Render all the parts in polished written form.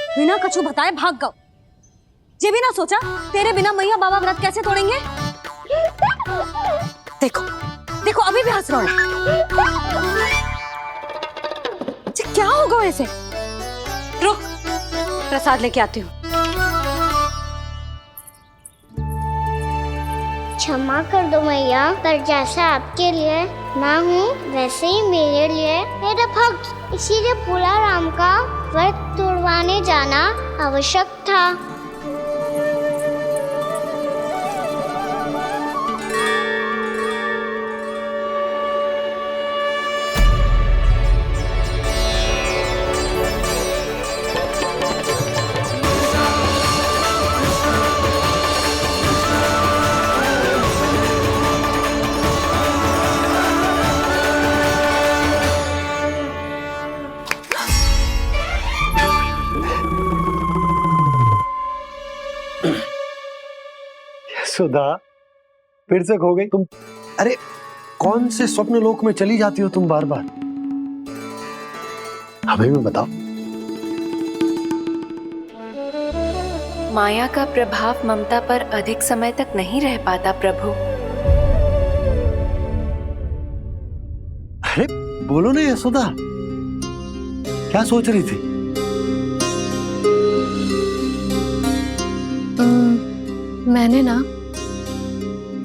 बिना कछु बताए भाग गओ। ये भी ना सोचा तेरे बिना मैया बाबा व्रत कैसे तोड़ेंगे। देखो देखो अभी भी हंस रहा है। क्या होगा ऐसे? रुक, प्रसाद लेके आती हूँ। क्षमा कर दो मैया, पर जैसा आपके लिए ना हूँ वैसे ही मेरे लिए मेरा भक्त, इसीलिए भोला राम का व्रत तोड़वाने जाना आवश्यक था। सुधा, फिर से खो गई तुम। अरे कौन से स्वप्न लोक में चली जाती हो तुम बार बार? हमें भी बताओ। माया का प्रभाव ममता पर अधिक समय तक नहीं रह पाता प्रभु। अरे बोलो ना यशोदा, क्या सोच रही थी? मैंने ना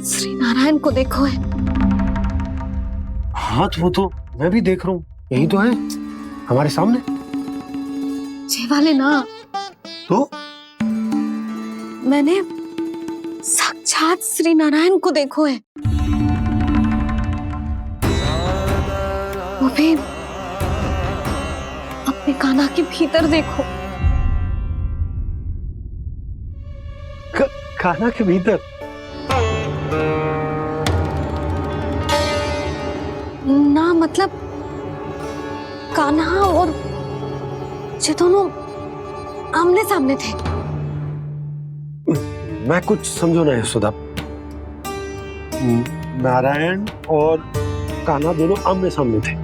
श्री नारायण को देखो है। हाँ तो वो तो मैं भी देख रहा हूँ, यही तो है हमारे सामने। ये वाले ना, तो मैंने साक्षात श्री नारायण को देखो है, वो भी अपने कान्हा के भीतर देखो। कान्हा के भीतर? ना मतलब कान्हा और ये दोनों आमने सामने थे। मैं कुछ समझो ना यशोदा। नारायण और कान्हा दोनों आमने सामने थे?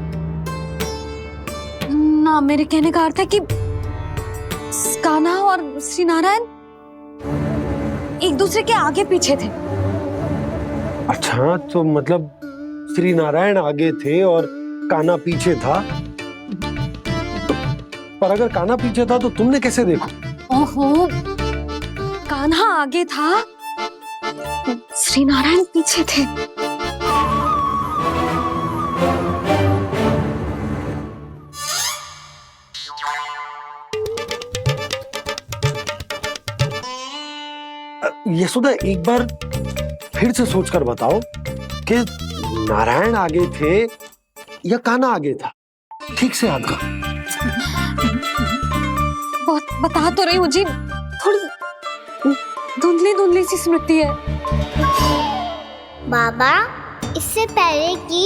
ना, मेरे कहने का अर्थ है कि कान्हा और श्री नारायण एक दूसरे के आगे पीछे थे। अच्छा, तो मतलब श्री नारायण आगे थे और कान्हा पीछे था। पर अगर कान्हा पीछे था तो तुमने कैसे देखा? ओहो, कान्हा आगे था, श्री नारायण पीछे थे। यशोदा, एक बार फिर से सोचकर बताओ कि नारायण आगे थे या कान्हा आगे था? ठीक से याद करो। बहुत बता तो रही हूँ जी, थोड़ी धुंधली धुंधली सी स्मृति है। बाबा, इससे पहले कि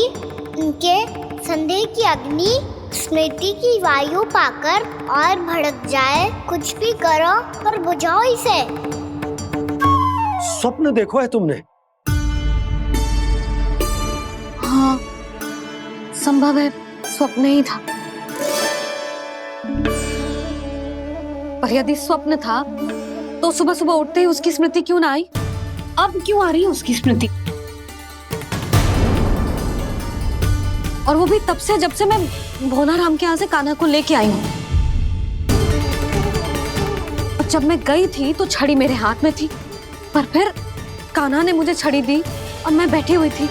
उनके संदेह की अग्नि स्मृति की वायु पाकर और भड़क जाए, कुछ भी करो और बुझाओ इसे। स्वप्न देखो है तुमने? हाँ, संभव है स्वप्न ही था। पर यदि स्वप्न था तो सुबह सुबह उठते ही उसकी स्मृति क्यों ना आई? अब क्यों आ रही है उसकी स्मृति? और वो भी तब से जब से मैं भोला राम के यहाँ से कान्हा को लेके आई हूँ। और जब मैं गई थी तो छड़ी मेरे हाथ में थी, पर फिर कान्हा ने मुझे छड़ी दी और मैं बैठी हुई थी।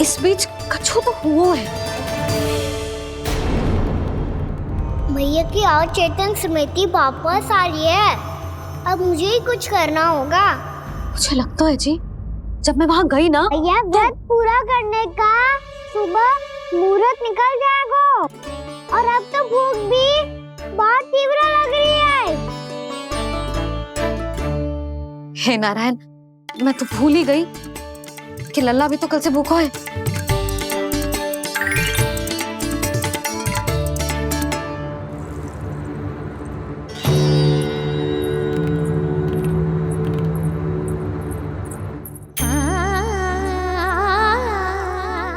इस बीच कछु तो हुआ है। भैया की और चेतन स्मृति वापस आ रही है। अब मुझे ही कुछ करना होगा। मुझे लगता है जी, जब मैं वहां गई ना, भैया व्रत पूरा करने का सुबह मुहूर्त निकल जाएगा और अब तो भूख भी बहुत तीव्र लग रही है। हे नारायण, मैं तो भूल ही गई कि लल्ला भी तो कल से भूखा है।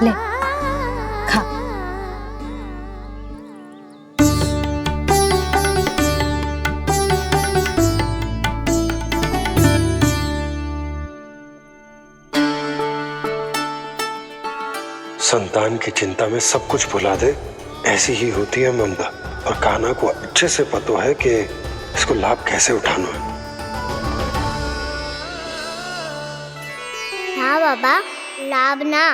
ले, खा। संतान की चिंता में सब कुछ भुला दे, ऐसी ही होती है ममता। और कान्हा को अच्छे से पता है कि इसको लाभ कैसे उठाना है। हाँ बाबा, लाभ ना,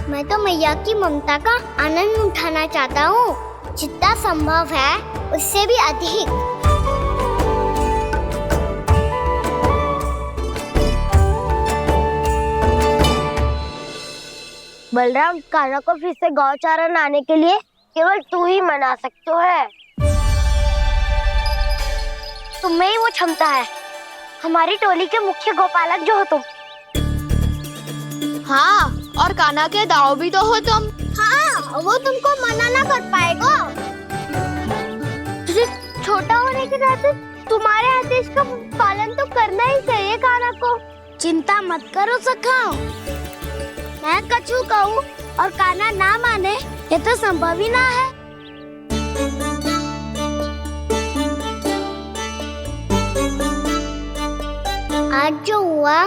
मैं तो मैया की ममता का आनंद उठाना चाहता हूँ, जितना संभव है उससे भी अधिक। बलराम, कान्हा को फिर से गौचारण आने के लिए केवल तू ही मना सकते है। तुम में ही वो क्षमता है, हमारी टोली के मुख्य गोपालक जो हो तुम। हाँ, और कान्हा के दाव भी तो हो तुम। हाँ, वो तुमको मना ना कर पाएगा। तुझे छोटा होने के नाते तुम्हारे आदेश का पालन तो करना ही चाहिए कान्हा को। चिंता मत करो सखा, मैं कछु कहूँ और कान्हा ना माने, ये तो संभव ही ना है। आज जो हुआ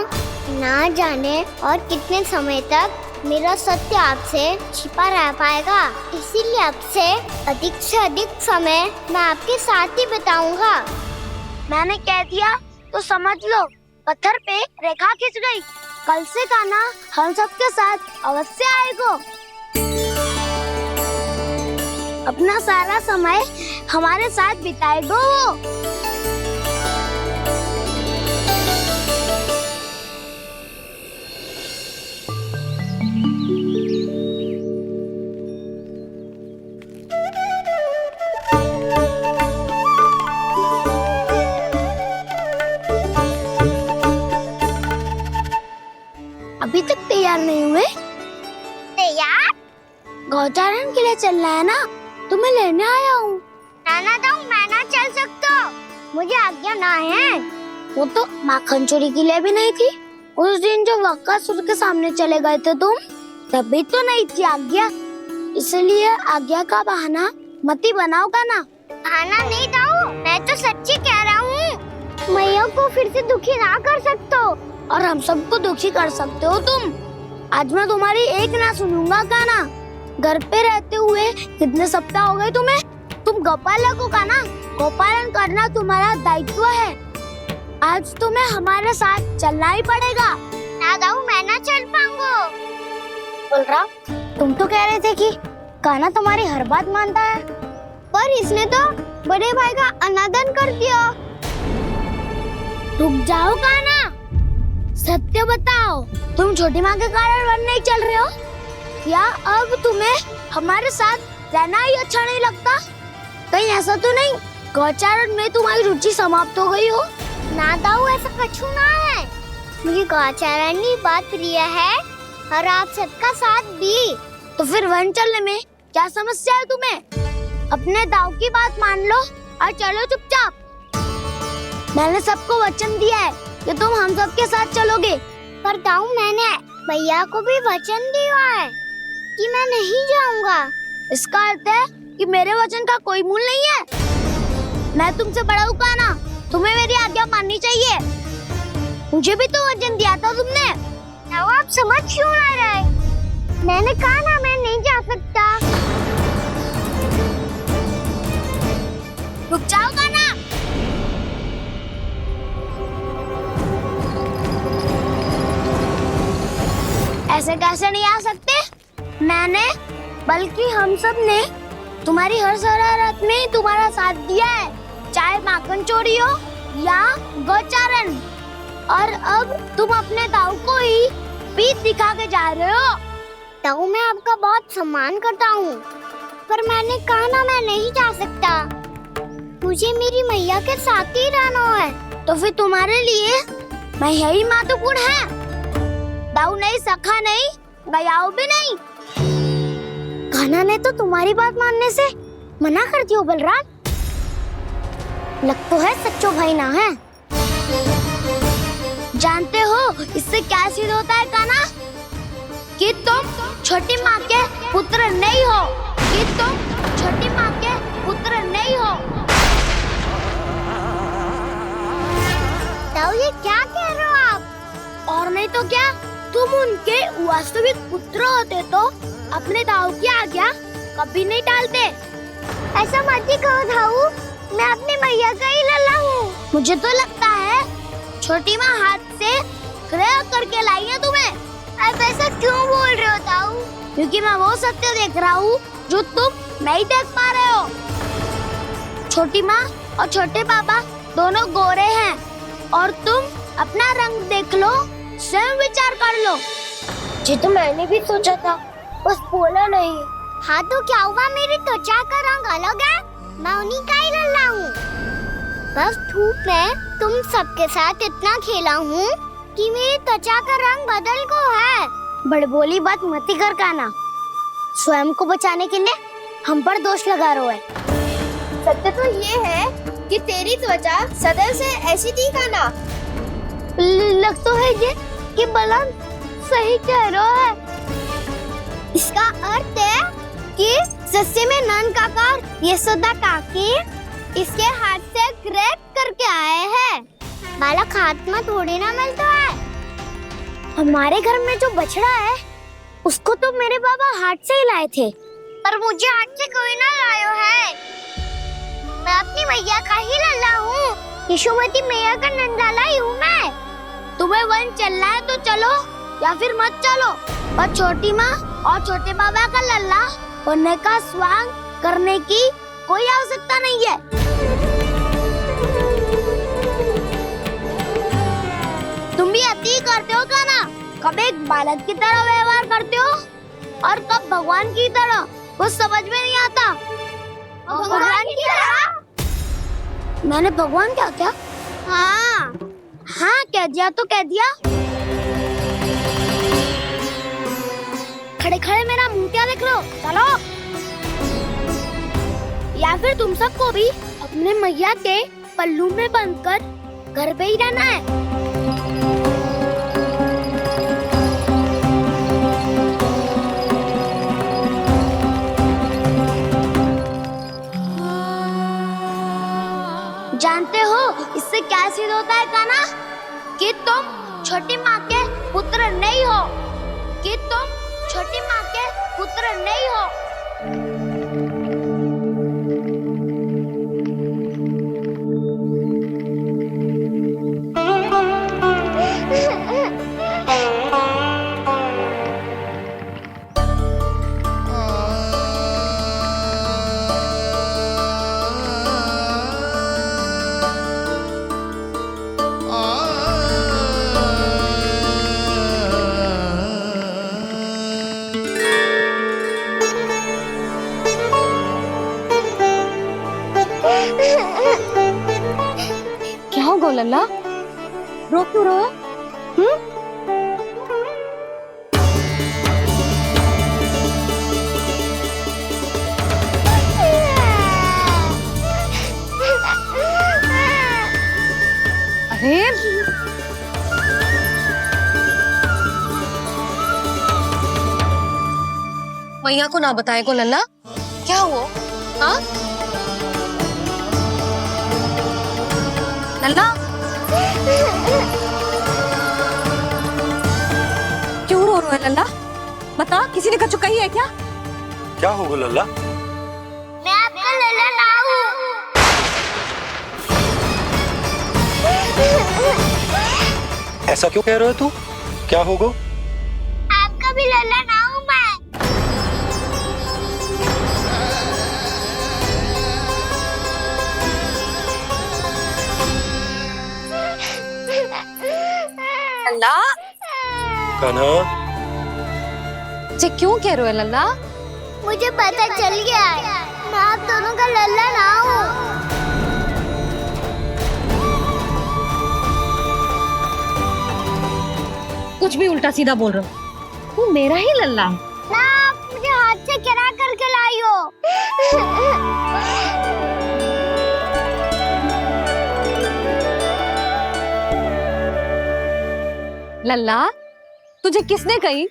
ना जाने और कितने समय तक मेरा सत्य आपसे छिपा रह पाएगा, इसीलिए आपसे अधिक से अधिक समय मैं आपके साथ ही बिताऊंगा। मैंने कह दिया तो समझ लो, पत्थर पे रेखा खिंच गई। कल से कान्हा हम सबके साथ अवश्य आएगा। अपना सारा समय हमारे साथ बिताएगा वो। अभी तक तैयार नहीं हुए? तैयार? गौचारण के लिए चलना है ना, तुम्हें लेने आया हूँ। नाना दाऊ, मैं ना चल सकता, मुझे आज्ञा ना है। वो तो माखन चोरी के लिए भी नहीं थी। उस दिन जो वक्कासुर के सामने चले गए थे तुम, तभी तो नहीं थी आज्ञा। इसलिए आज्ञा का बहाना मत ही बनाओ कान्हा। बहाना नहीं दाऊ, मैं तो सच्ची कह रहा हूँ। मैया को फिर से दुखी ना कर सकते हो और हम सबको दुखी कर सकते हो तुम। आज मैं तुम्हारी एक ना सुनूंगा कान्हा। घर पे रहते हुए कितने सप्ताह हो गए तुम्हें? तुम गोपालक हो कान्हा, गोपालन करना तुम्हारा दायित्व है। आज तुम्हें हमारे साथ चलना ही पड़ेगा। ना दाऊ, मैं ना चल पाऊंगा। बलराम, तुम तो कह रहे थे कि कान्हा तुम्हारी हर बात मानता है, पर इसने तो बड़े भाई का अनादर कर दिया। रुक जाओ कान्हा, सत्य बताओ, तुम छोटी माँ के कारण वन नहीं चल रहे हो या अब तुम्हें हमारे साथ रहना ही अच्छा नहीं लगता? कहीं ऐसा तो नहीं गौचारण में तुम्हारी रुचि समाप्त हो गई हो? ना दाऊ, ऐसा कछु ना है। मुझे गौचारण की बात प्रिय है और आप सबका साथ भी। तो फिर वन चलने में क्या समस्या है तुम्हें? अपने दाऊ की बात मान लो और चलो चुपचाप। मैंने सबको वचन दिया है कि तुम हम सबके साथ चलोगे। पर दाऊ, मैंने भैया को भी वचन दिया है कि मैं नहीं जाऊंगा। इसका अर्थ है कि मेरे वचन का कोई मूल नहीं है। मैं तुमसे बड़ा हूँ कान्हा, तुम्हें मेरी आज्ञा माननी चाहिए। मुझे भी तो वचन दिया था तुमने। दाऊ, आप समझ क्यों ना रहे? मैंने कहा ना, मैं नहीं जा सकता। रुक जाओ कान्हा। ऐसे कैसे नहीं आ सकते? मैंने बल्कि हम सब ने तुम्हारी हर शरारत में तुम्हारा साथ दिया है, चाहे माखन चोरी हो या गौचारण। और अब तुम अपने दाऊ को ही पीठ दिखा के जा रहे हो। दाऊ, मैं आपका बहुत सम्मान करता हूँ, पर मैंने कहा ना, मैं नहीं जा सकता। मुझे मेरी मैया के साथ ही रहना है। तो फिर तुम्हारे लिए मैया ही महत्वपूर्ण है। दाऊ नहीं, सखा नहीं, गयाऊ भी नहीं। कान्हा ने तो तुम्हारी बात मानने से मना कर दिया। बलराम, लग तो है सच्चो भाई ना है। जानते हो इससे क्या सिद्ध होता है कान्हा? कि तुम छोटी माँ के पुत्र नहीं हो, कि तुम छोटी माँ के पुत्र नहीं हो। दाऊ, ये क्या कह रहे हो आप? और नहीं तो क्या, तुम उनके वास्तविक पुत्र होते तो अपने दाऊ की आज्ञा कभी नहीं टालते। ऐसा मत ही कहो दाऊ, मैं अपनी मैया का ही लल्ला हूँ। मुझे तो लगता है छोटी माँ हाथ से ग्रह करके लाई है तुम्हें। आप ऐसा क्यों बोल रहे हो दाऊ? क्योंकि मैं वो सत्य देख रहा हूँ जो तुम नहीं देख पा रहे हो। छोटी माँ और छोटे पापा दोनों गोरे हैं और तुम अपना रंग देख लो, स्वयं विचार कर लो। जी तो मैंने भी सोचा था, बस बोला नहीं। हाँ तो क्या हुआ, मेरी त्वचा का रंग अलग है, मैं उन्हीं का ही लल्ला हूँ। बस धूप में तुम सबके साथ इतना खेला हूँ कि मेरी त्वचा का रंग बदल को है। बड़बोली बात मत ही कर काना, स्वयं को बचाने के लिए हम पर दोष लगा रहे है। सत्य तो ये है कि तेरी त्वचा सदैव से ऐसी थी काना। लग तो है ये कि बलम सही कह रहा है। इसका अर्थ है कि सस्ते में नन काकर यशोदा काकी इसके हाथ से ग्रेट करके आए हैं। बालक हाथ में थोड़ी ना मिलता है। हमारे घर में जो बछड़ा है उसको तो मेरे बाबा हाथ से ही लाए थे, पर मुझे हाथ से कोई ना लायो है। मैं अपनी मैया का ही लल्ला हूँ, यशोमती मैया का नंदलाला ही हूँ मैं। तुम्हें वन चलना है तो चलो या फिर मत चलो, पर छोटी माँ और छोटे बाबा का लल्ला बनने का स्वांग करने की कोई आवश्यकता नहीं है। तुम भी अति करते हो क्या ना? कब एक बालक की तरह व्यवहार करते हो और कब भगवान की तरह, कुछ समझ में नहीं आता। भगवान की तरह? मैंने भगवान क्या क्या? हाँ हाँ कह दिया तो कह दिया। खड़े खड़े मेरा मुंह क्या देख लो, चलो। या फिर तुम सबको भी अपने मैया के पल्लू में बंधकर घर पे ही रहना है। जानते हो इससे क्या सिद्ध होता है काना? कि तुम छोटी माँ के पुत्र नहीं हो, कि तुम छोटी माँ के पुत्र नहीं हो। क्या हो गो लल्ला, रो क्यों रहो? अरे मैया को ना बताए को लल्ला, क्या हुआ? हाँ लल्ला, क्यों रो रहा है लल्ला? बता, किसी ने कछु कही है क्या? क्या होगा लल्ला? मैं आपका लल्ला ना हूँ। ऐसा क्यों कह रहे हो तू? क्या होगा? आपका भी लल्ला ना हूँ मैं। लल्ला, कान्हा, जे क्यों कह रहे हो लल्ला? मुझे पता चल गया है, मैं आप दोनों का लल्ला ना हूँ। कुछ भी उल्टा सीधा बोल रहे हो, तू मेरा ही लल्ला है। ना आप मुझे हाथ से गिरा करके लाई हो। लल्ला, तुझे किसने कही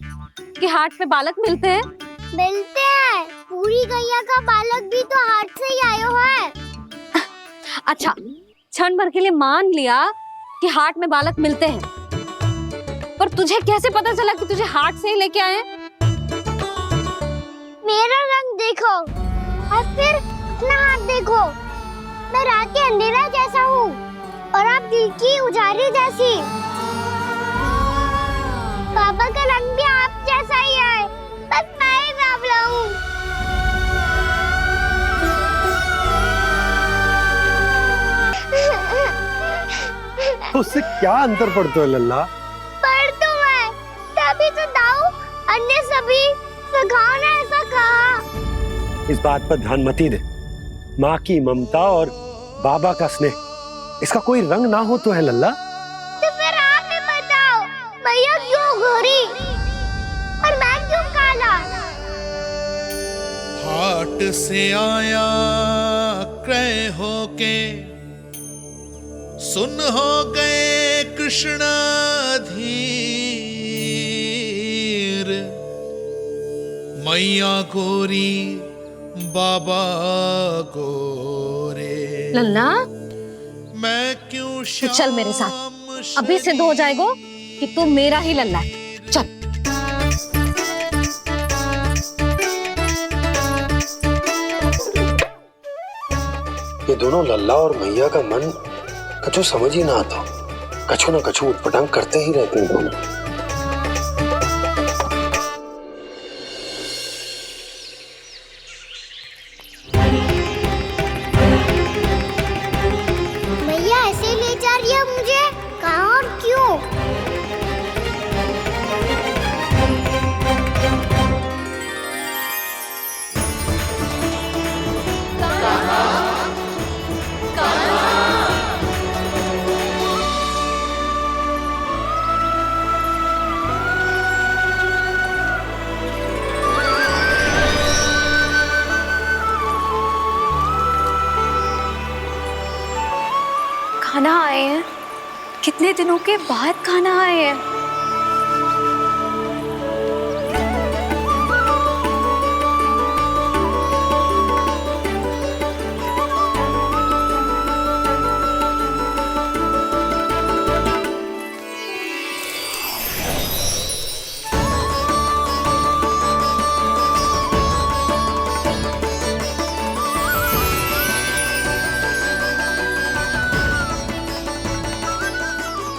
कि हाट में बालक मिलते हैं? मिलते हैं, पूरी गैया का बालक भी तो हाट से ही आयो है। अच्छा, क्षण भर के लिए मान लिया कि हाट में बालक मिलते हैं, पर तुझे कैसे पता चला कि तुझे हाट से ही लेके आए हैं? मेरा रंग देखो और फिर अपना हाथ देखो। मैं रात के अंधेरा जैसा हूँ और आप दिल की उजाली जैसी। पापा का रंग भी आप जैसा ही है, बस मैं ही बावला हूँ। उससे क्या अंतर पड़ता है लल्ला? पर तो मैं तभी तो दाऊ अन्य सभी सखाओ ने ऐसा कहा। इस बात पर ध्यान मत ही दे। माँ की ममता और बाबा का स्नेह, इसका कोई रंग ना हो तो है लल्ला। तो फिर आप ही बताओ, भैया क्यों गोरी और मैं क्यों काला? हाट से आया क्रय होके, सुन हो गए कृष्ण धीर। मैया गोरी बाबा गोरे, लल्ला मैं क्यों तू चल मेरे साथ, अभी सिद्ध हो जाएगा कि तू मेरा ही लल्ला है। चल। ये दोनों लल्ला और मैया का मन कछु समझ ही ना आता। कछु ना कछु उटपटांग करते ही रहते हैं दोनों। भैया ऐसे ले जा रही है मुझे, कहाँ और क्यों? खाना आए हैं, कितने दिनों के बाद खाना आए हैं।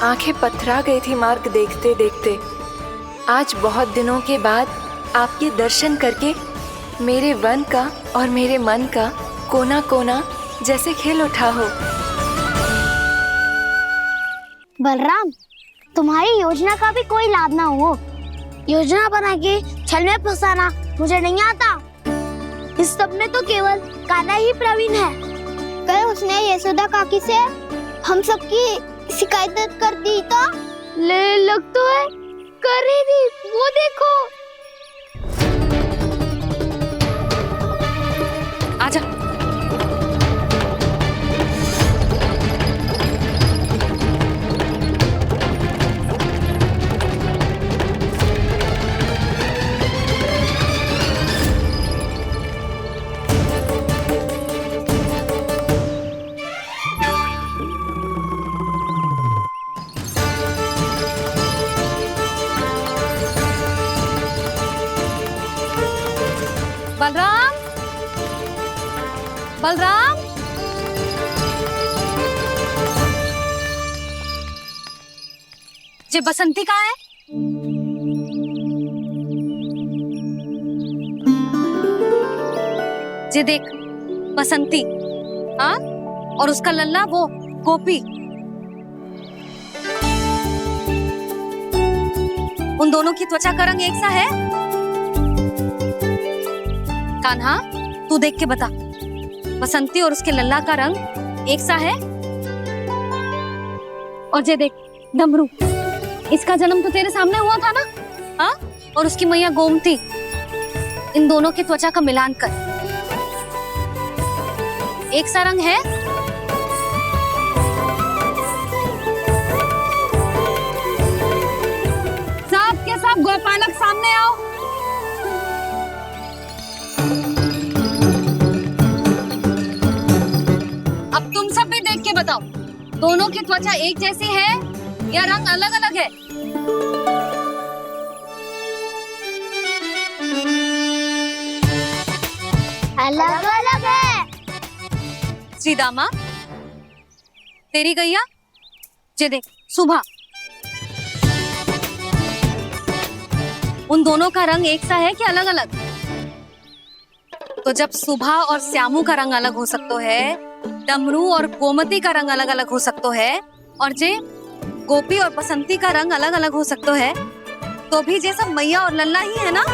आंखें पथरा गई थी मार्ग देखते देखते। आज बहुत दिनों के बाद आपके दर्शन करके मेरे वन का और मेरे मन का कोना कोना जैसे खिल उठा हो। बलराम, तुम्हारी योजना का भी कोई लाभ ना हो। योजना बना के छल में फंसाना मुझे नहीं आता। इस सब में तो केवल कान्हा ही प्रवीण है। कल उसने यशोदा काकी से हम सबकी शिकायत कर दी तो ले लग तो है कर ही दी, वो देखो। आजा। बलराम, बलराम, ये बसंती कहाँ है? ये देख बसंती, हाँ, और उसका लल्ला वो गोपी। उन दोनों की त्वचा का रंग एक सा है? कान्हा, तू देख के बता, बसंती और उसके लल्ला का रंग एक सा है? और ये देख डमरू, इसका जन्म तो तेरे सामने हुआ था ना, हाँ? और उसकी मैया गोमती, इन दोनों की त्वचा का मिलान कर, एक सा रंग है? सब के सब गोपालक सामने आओ। अब तुम सब भी देख के बताओ, दोनों की त्वचा एक जैसी है या रंग अलग अलग है? अलग अलग है। श्री दामा, तेरी गैया जे देख सुबह, उन दोनों का रंग एक सा है कि अलग अलग? तो जब सुबह और श्यामू का रंग अलग हो सकता है, डमरू और गोमती का रंग अलग अलग हो सकता है, और जे गोपी और बसंती का रंग अलग अलग हो सकता है, तो भी जे सब मैया और लल्ला ही है ना?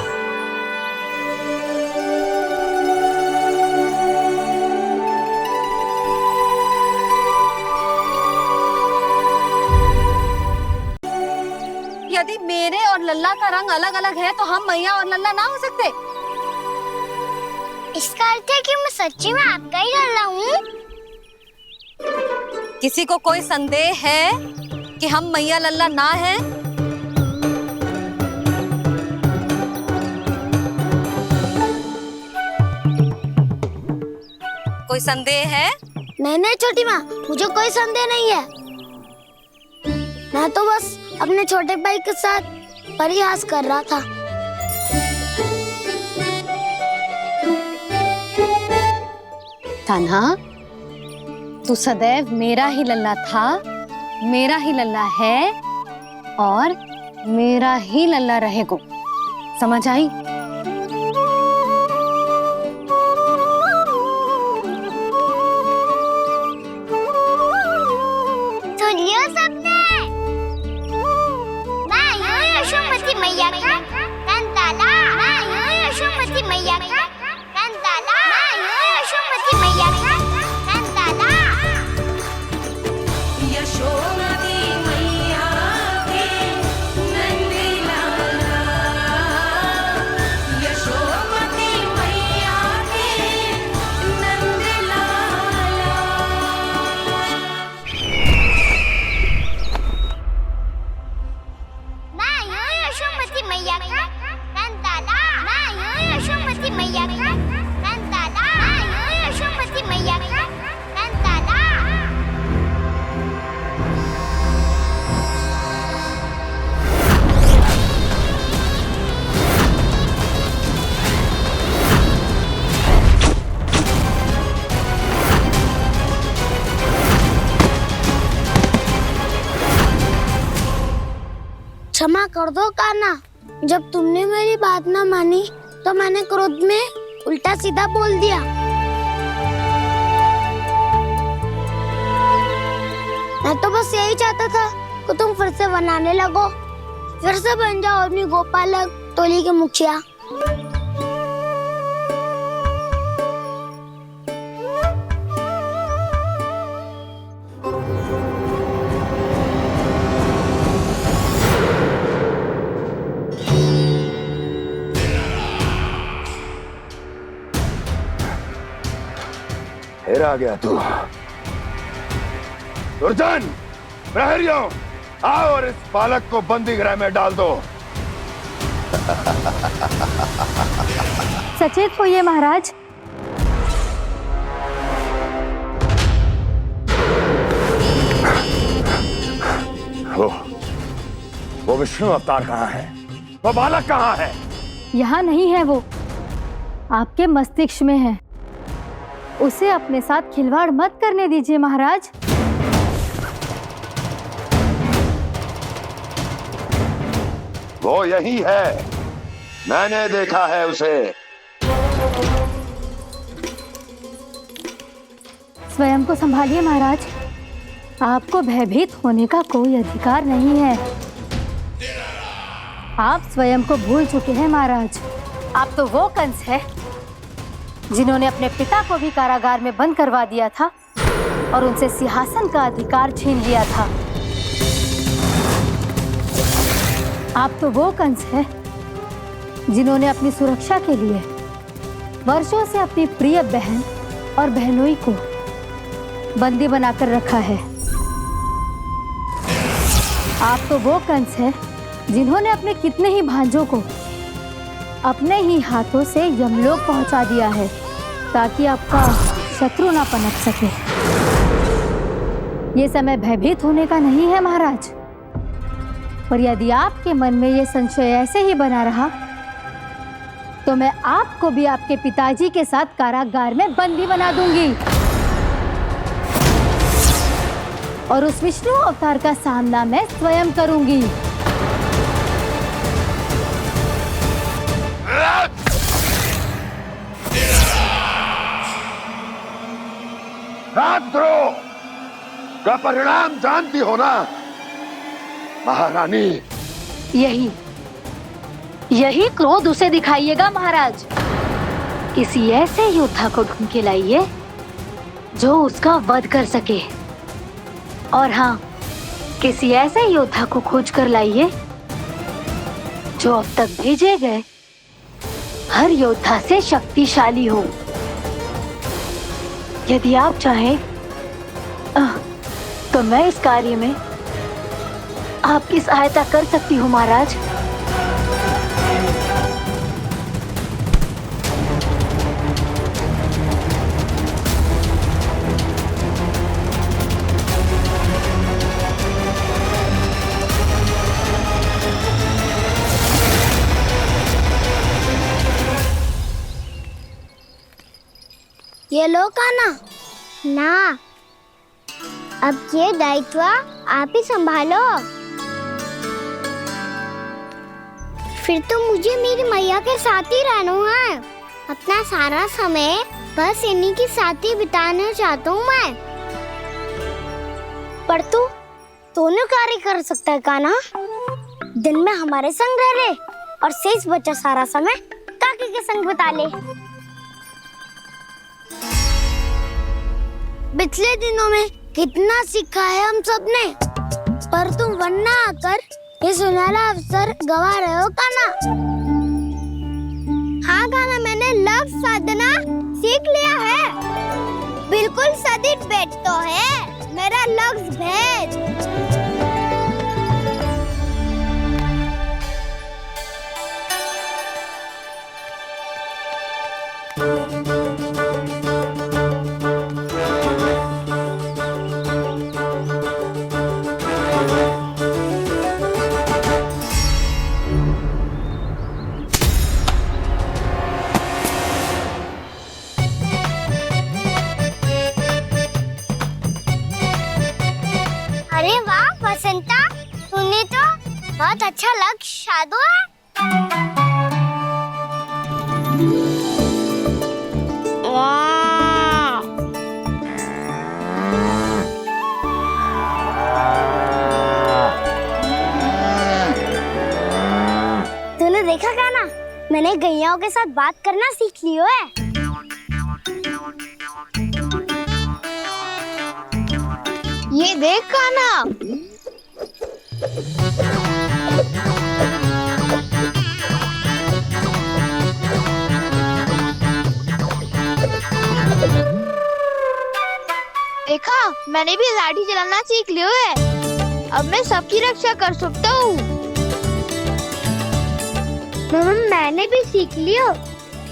यदि मेरे और लल्ला का रंग अलग अलग है तो हम मैया और लल्ला ना हो सकते? इसका अर्थ है कि मैं सच्ची में आपका ही लल्ला हूँ। किसी को कोई संदेह है कि हम मैया लल्ला ना हैं? कोई संदेह है? नहीं नहीं छोटी माँ, मुझे कोई संदेह नहीं है। मैं तो बस अपने छोटे भाई के साथ परिहास कर रहा था। कान्हा, तू सदैव मेरा ही लल्ला था, मेरा ही लल्ला है और मेरा ही लल्ला रहेगा। समझ आई? सुनियो सबने, मैं हूँ यशोमती मैया का कंताला। मैं हूँ यशोमती मैया का कंताला। मैं हूँ यशोमती मैया का कंताला। यशोमती मैया के नंदी लाला, यशोमती मैया के नंदी लाला। मैं हूँ यशोमती मैया का कंताला। मैं हूँ यशोमती मैया का कंताला। मैं हूँ यशोमती मैया का कंताला। क्षमा कर दो कान्हा, जब तुमने मेरी बात ना मानी तो मैंने क्रोध में उल्टा सीधा बोल दिया। मैं तो बस यही चाहता था कि तुम फिर से बनाने लगो, फिर से बन जाओ अपनी गोपालक टोली के मुखिया। फिर आ गया तू। दुर्जन, प्रहरियों, आओ और इस बालक को बंदी गृह में डाल दो। सचेत होइए महाराज। वो विष्णु अवतार कहाँ है? वो बालक कहाँ है? यहाँ नहीं है वो, आपके मस्तिष्क में है। उसे अपने साथ खिलवाड़ मत करने दीजिए महाराज। वो यही है, मैंने देखा है उसे। स्वयं को संभालिए महाराज, आपको भयभीत होने का कोई अधिकार नहीं है। आप स्वयं को भूल चुके हैं महाराज। आप तो वो कंस है जिन्होंने अपने पिता को भी कारागार में बंद करवा दिया था और उनसे सिंहासन का अधिकार छीन लिया था। आप तो वो कंस है जिन्होंने अपनी सुरक्षा के लिए वर्षों से अपनी प्रिय बहन और बहनोई को बंदी बनाकर रखा है। आप तो वो कंस है जिन्होंने अपने कितने ही भांजों को अपने ही हाथों से यमलोक पहुंचा दिया है ताकि आपका शत्रु ना पनप सके। ये समय भयभीत होने का नहीं है महाराज, पर यदि आपके मन में ये संशय ऐसे ही बना रहा तो मैं आपको भी आपके पिताजी के साथ कारागार में बंदी बना दूंगी और उस विष्णु अवतार का सामना मैं स्वयं करूंगी। राजद्रोह का परिणाम जानती हो ना महारानी? यही क्रोध उसे दिखाइएगा महाराज। किसी ऐसे योद्धा को ढूंढ के लाइए जो उसका वध कर सके, और हाँ, किसी ऐसे योद्धा को खोज कर लाइए जो अब तक भेजे गए हर योद्धा से शक्तिशाली हो। यदि आप चाहें तो मैं इस कार्य में आपकी सहायता कर सकती हूँ महाराज। ये लो कान्हा। ना, अब ये दायित्व आप ही संभालो। फिर तो मुझे मेरी मैया के साथ ही रहना है। अपना सारा समय बस इन्हीं के साथ ही बिताना चाहता हूँ मैं। पर तू दोनों कार्य कर सकता है कान्हा। दिन में हमारे संग रह ले और शेष बचा सारा समय काकी के संग बिता ले। पिछले दिनों में कितना सीखा है हम सब ने, पर तुम वरना आकर ये सुनहरा अवसर गवा रहे हो कान्हा। हाँ कान्हा, मैंने लक्ष्य साधना सीख लिया है। बिल्कुल सदित भेद तो है मेरा लक्ष्य भेद। अरे वाह बसंता, तूने तो बहुत अच्छा लक्ष्य साधा है। वाह! तूने देखा कान्हा, मैंने गैयाओं के साथ बात करना सीख लियो है। ये देख कान्हा, देखा, मैंने भी लाठी चलाना सीख लियो है। अब मैं सबकी रक्षा कर सकता हूँ। मैंने भी सीख लियो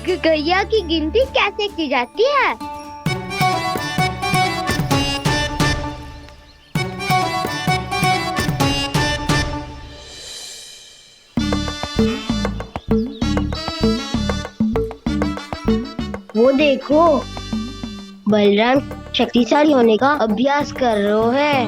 कि गैया की गिनती कैसे की जाती है। वो देखो, बलराम शक्तिशाली होने का अभ्यास कर रहे हैं।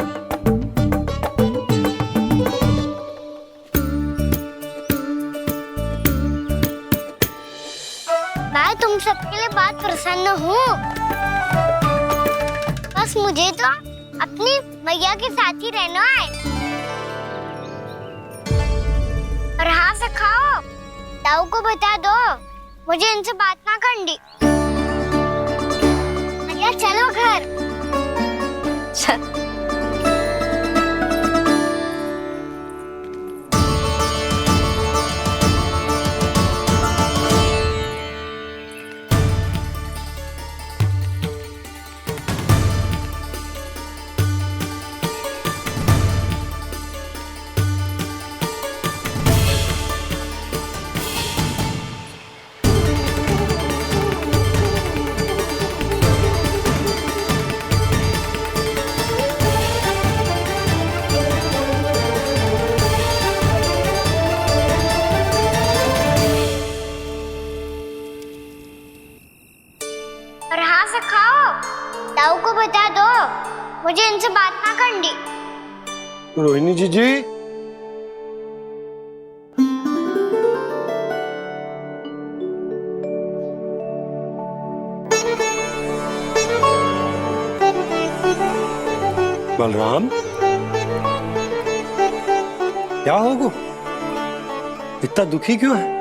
मैं तुम सबके लिए बहुत प्रसन्न हूँ। बस मुझे तो अपनी मैया के साथ ही रहना है। और हाँ सखाओ, ताऊ को बता दो मुझे इनसे बात ना करनी। मैया चलो घर। और हाँ से खाओ। ताऊ को बता दो मुझे इनसे बात ना करनी। रोहिणी जी बलराम, क्या होगा? इतना दुखी क्यों है?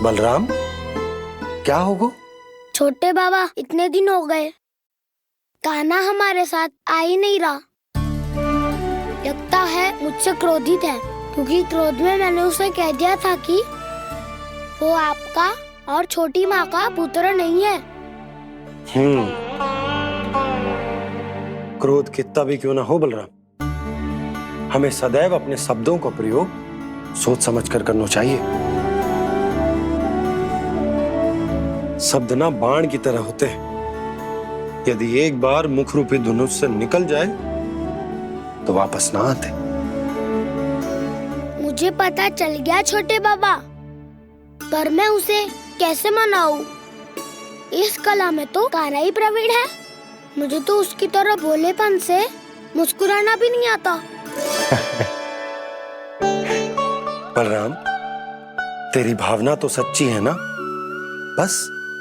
बलराम, क्या होगा? छोटे बाबा, इतने दिन हो गए कान्हा हमारे साथ आ ही नहीं रहा। लगता है मुझसे क्रोधित है, क्योंकि क्रोध में मैंने उसे कह दिया था कि वो आपका और छोटी माँ का पुत्र नहीं है। क्रोध कितना भी क्यों ना हो बलराम, हमें सदैव अपने शब्दों का प्रयोग सोच समझ कर करना चाहिए। शब्द ना बाण की तरह होते हैं, यदि एक बार मुख रूपी धनुष से निकल जाए तो वापस ना आते। मुझे पता चल गया छोटे बाबा, पर मैं उसे कैसे मनाऊं? इस कला में तो कान्हा ही प्रवीण है। मुझे तो उसकी तरह भोलेपन से मुस्कुराना भी नहीं आता। बलराम, तेरी भावना तो सच्ची है ना, बस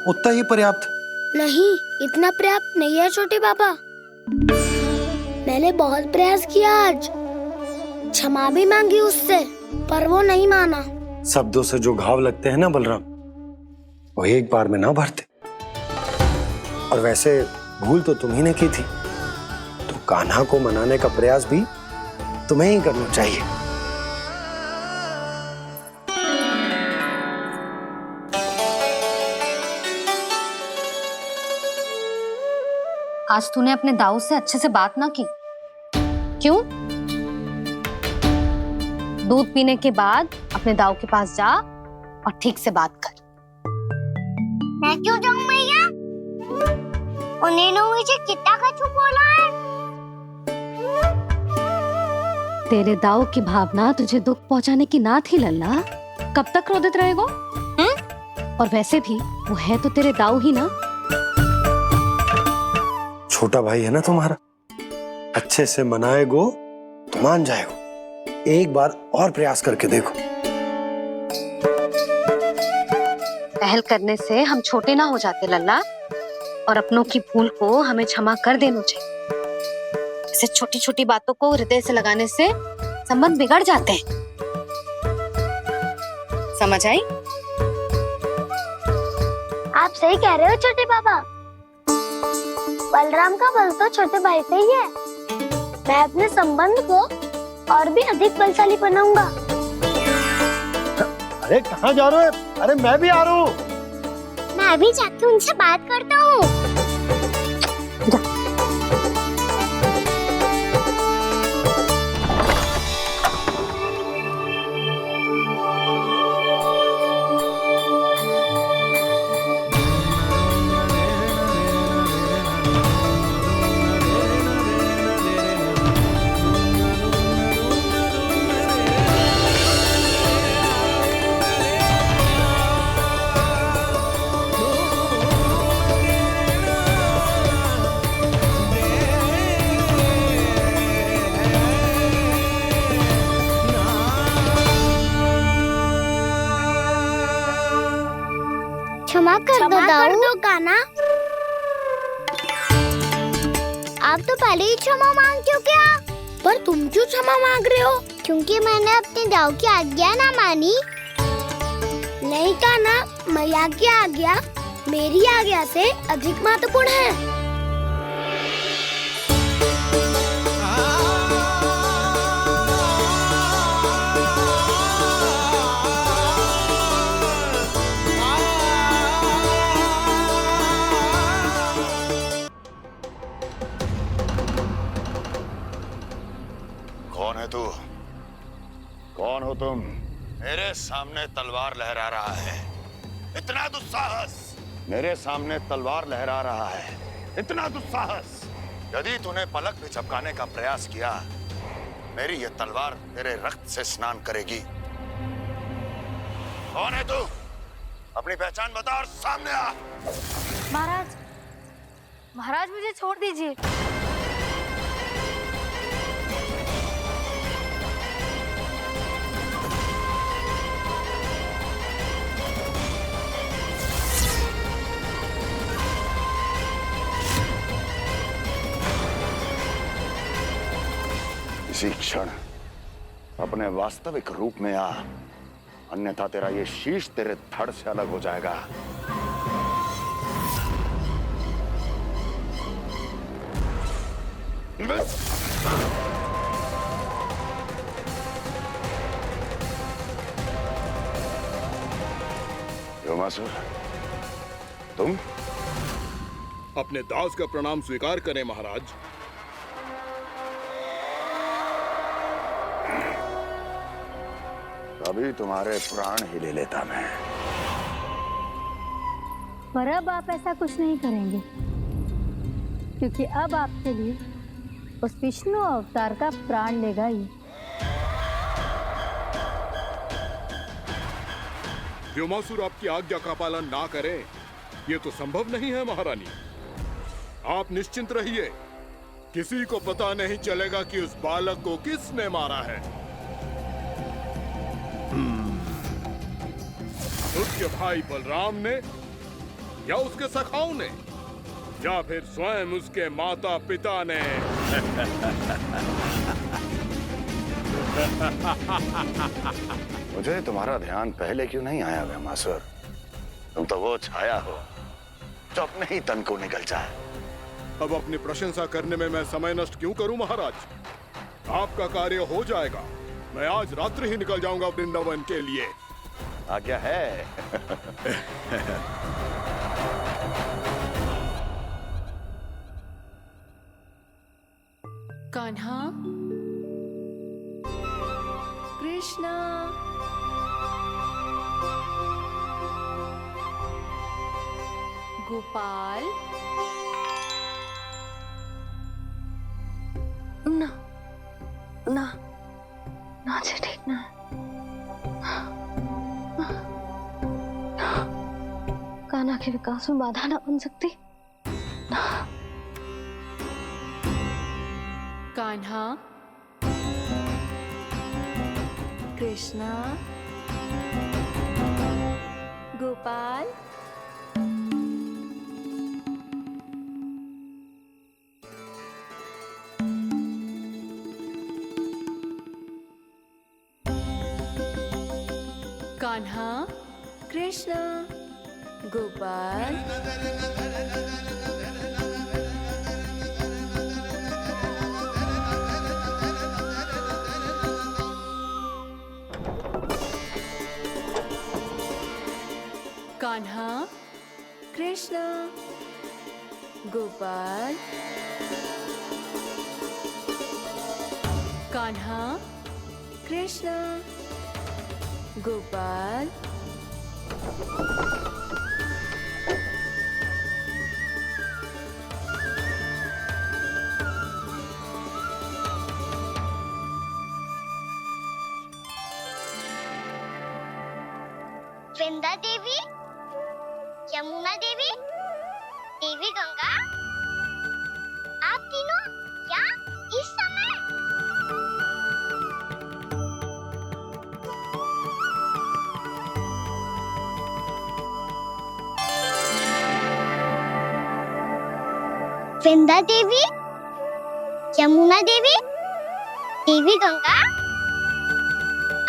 उतना ही पर्याप्त। नहीं, इतना पर्याप्त नहीं है छोटे बाबा। मैंने बहुत प्रयास किया आज, क्षमा भी मांगी उससे, पर वो नहीं माना। शब्दों से जो घाव लगते हैं ना बलराम, वो एक बार में ना भरते। और वैसे भूल तो तुम्ही ने की थी, तो कान्हा को मनाने का प्रयास भी तुम्हें ही करना चाहिए। आज तूने अपने दाऊ से अच्छे से बात ना की, क्यों? दूध पीने के बाद अपने दाऊ के पास जा और ठीक से बात कर। मैं क्यों जाऊं मैया? उन्होंने मुझे कितना कछु बोला है। तेरे दाऊ की भावना तुझे दुख पहुंचाने की ना थी लल्ला। कब तक क्रोधित रहेगो? और वैसे भी वो है तो तेरे दाऊ ही ना। छोटा भाई है ना तुम्हारा, अच्छे से मनाएगो तो मान जाएगो। एक बार और प्रयास करके देखो। पहल करने से हम छोटे ना हो जाते लल्ला, और अपनों की भूल को हमें क्षमा कर देना चाहिए। ऐसे छोटी छोटी बातों को हृदय से लगाने से संबंध बिगड़ जाते हैं। समझ आई? आप सही कह रहे हो छोटे बाबा। बलराम का बल तो छोटे भाई से ही है। मैं अपने संबंध को और भी अधिक बलशाली बनाऊंगा। अरे कहाँ जा रहे हो? अरे मैं भी आ रहा हूँ। मैं भी जाके उनसे बात करता हूँ। क्षमा कर दो कान्हा। आप तो पहले ही क्षमा मांगते हो क्या? पर तुम क्यों क्षमा मांग रहे हो? क्योंकि मैंने अपने दाऊ की आज्ञा ना मानी। नहीं कान्हा, मैया की आज्ञा मेरी आज्ञा से अधिक महत्वपूर्ण है। कौन है तू? कौन हो तुम? मेरे सामने तलवार लहरा रहा है, इतना दुस्साहस! मेरे सामने तलवार लहरा रहा है, इतना दुस्साहस! यदि तूने पलक भी झपकाने का प्रयास किया, मेरी यह तलवार तेरे रक्त से स्नान करेगी। कौन है तू? अपनी पहचान बता और सामने आ। महाराज, महाराज मुझे छोड़ दीजिए। इसी क्षण अपने वास्तविक रूप में आ, अन्यथा तेरा ये शीश तेरे धड़ से अलग हो जाएगा। योमासुर, तुम? अपने दास का प्रणाम स्वीकार करें महाराज। अभी तुम्हारे प्राण ही ले लेता मैं। पर अब आप ऐसा कुछ नहीं करेंगे, क्योंकि अब आपके लिए उस विष्णु अवतार का प्राण लेगा ही। व्योमासुर आपकी आज्ञा का पालन ना करे, ये तो संभव नहीं है महारानी। आप निश्चिंत रहिए, किसी को पता नहीं चलेगा कि उस बालक को किसने मारा है। उसके भाई बलराम ने, या उसके सखाओं ने, या फिर स्वयं उसके माता पिता ने। मुझे तुम्हारा ध्यान पहले क्यों नहीं आया व्योमासुर? तुम तो वो छाया हो जो अपने ही तन को निकल जाए। अब अपनी प्रशंसा करने में मैं समय नष्ट क्यों करूं महाराज? आपका कार्य हो जाएगा। मैं आज रात्रि ही निकल जाऊंगा वृंदावन के लिए। आज्ञा है। कान्हा, कृष्णा, गोपाल। ना ना ना, ठीक ना। कान्हा के विकास में बाधा ना बन सकती। कान्हा, कृष्णा, गोपाल। कान्हा, कृष्णा, गोपाल। कान्हा, कृष्णा, गोपाल। कान्हा, कृष्णा, गोपाल। वृंदा देवी, यमुना देवी, देवी गंगा, आप तीनों यहाँ इस समय? वृंदा देवी, यमुना देवी, देवी गंगा,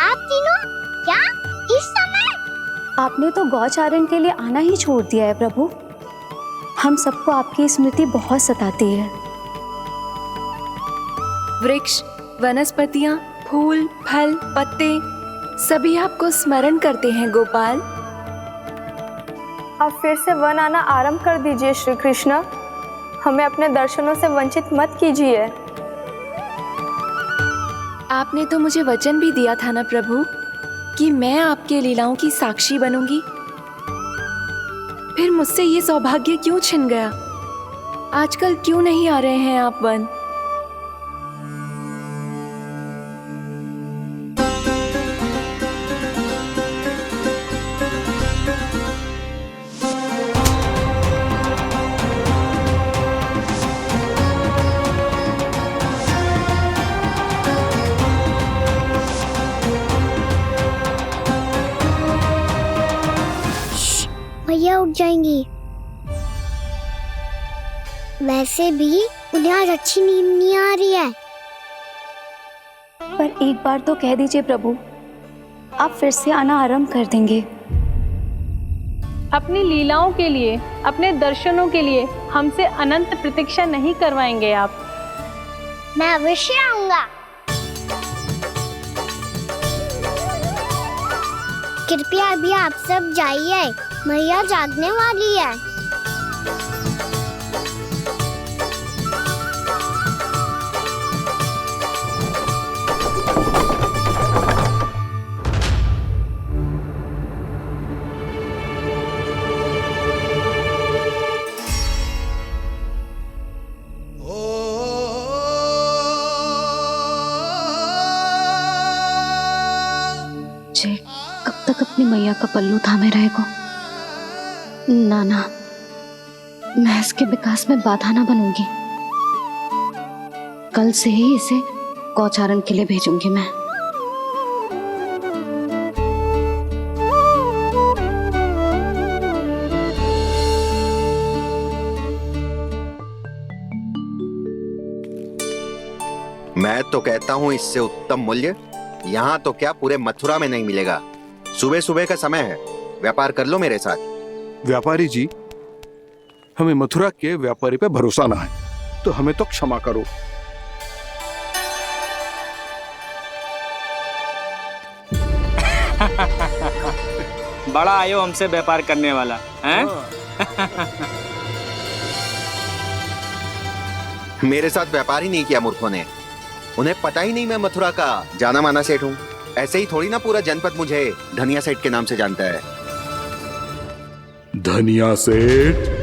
आप तीनों यहाँ इस समय? आपने तो गौचारण के लिए आना ही छोड़ दिया है प्रभु। हम सबको आपकी स्मृति बहुत सताती है। वृक्ष, वनस्पतियां, फूल, फल, पत्ते सभी आपको स्मरण करते हैं गोपाल। अब फिर से वन आना आरंभ कर दीजिए श्री कृष्ण। हमें अपने दर्शनों से वंचित मत कीजिए। आपने तो मुझे वचन भी दिया था ना प्रभु कि मैं आपके लीलाओं की साक्षी बनूंगी। फिर मुझसे ये सौभाग्य क्यों छिन गया? आजकल क्यों नहीं आ रहे हैं आप वन? उठ जाएंगी। वैसे भी उन्हें आज अच्छी नींद नहीं आ रही है। पर एक बार तो कह दीजिए प्रभु, आप फिर से आना आरंभ कर देंगे। अपनी लीलाओं के लिए, अपने दर्शनों के लिए हमसे अनंत प्रतीक्षा नहीं करवाएंगे आप? मैं अवश्य आऊंगा। कृपया अभी आप सब जाइए, मैया जागने वाली है। जे कब तक अपनी मैया का पल्लू थामे रहेगो? ना ना, मैं इसके विकास में बाधा ना बनूंगी। कल से ही इसे गौचारण के लिए भेजूंगी मैं। मैं तो कहता हूँ इससे उत्तम मूल्य यहाँ तो क्या पूरे मथुरा में नहीं मिलेगा। सुबह सुबह का समय है, व्यापार कर लो मेरे साथ। व्यापारी जी, हमें मथुरा के व्यापारी पे भरोसा ना है, तो हमें तो क्षमा करो। बड़ा आयो हमसे व्यापार करने वाला हैं? मेरे साथ व्यापार ही नहीं किया मूर्खों ने। उन्हें पता ही नहीं मैं मथुरा का जाना माना सेठ हूँ। ऐसे ही थोड़ी ना पूरा जनपद मुझे धनिया सेठ के नाम से जानता है। धनिया सेठ?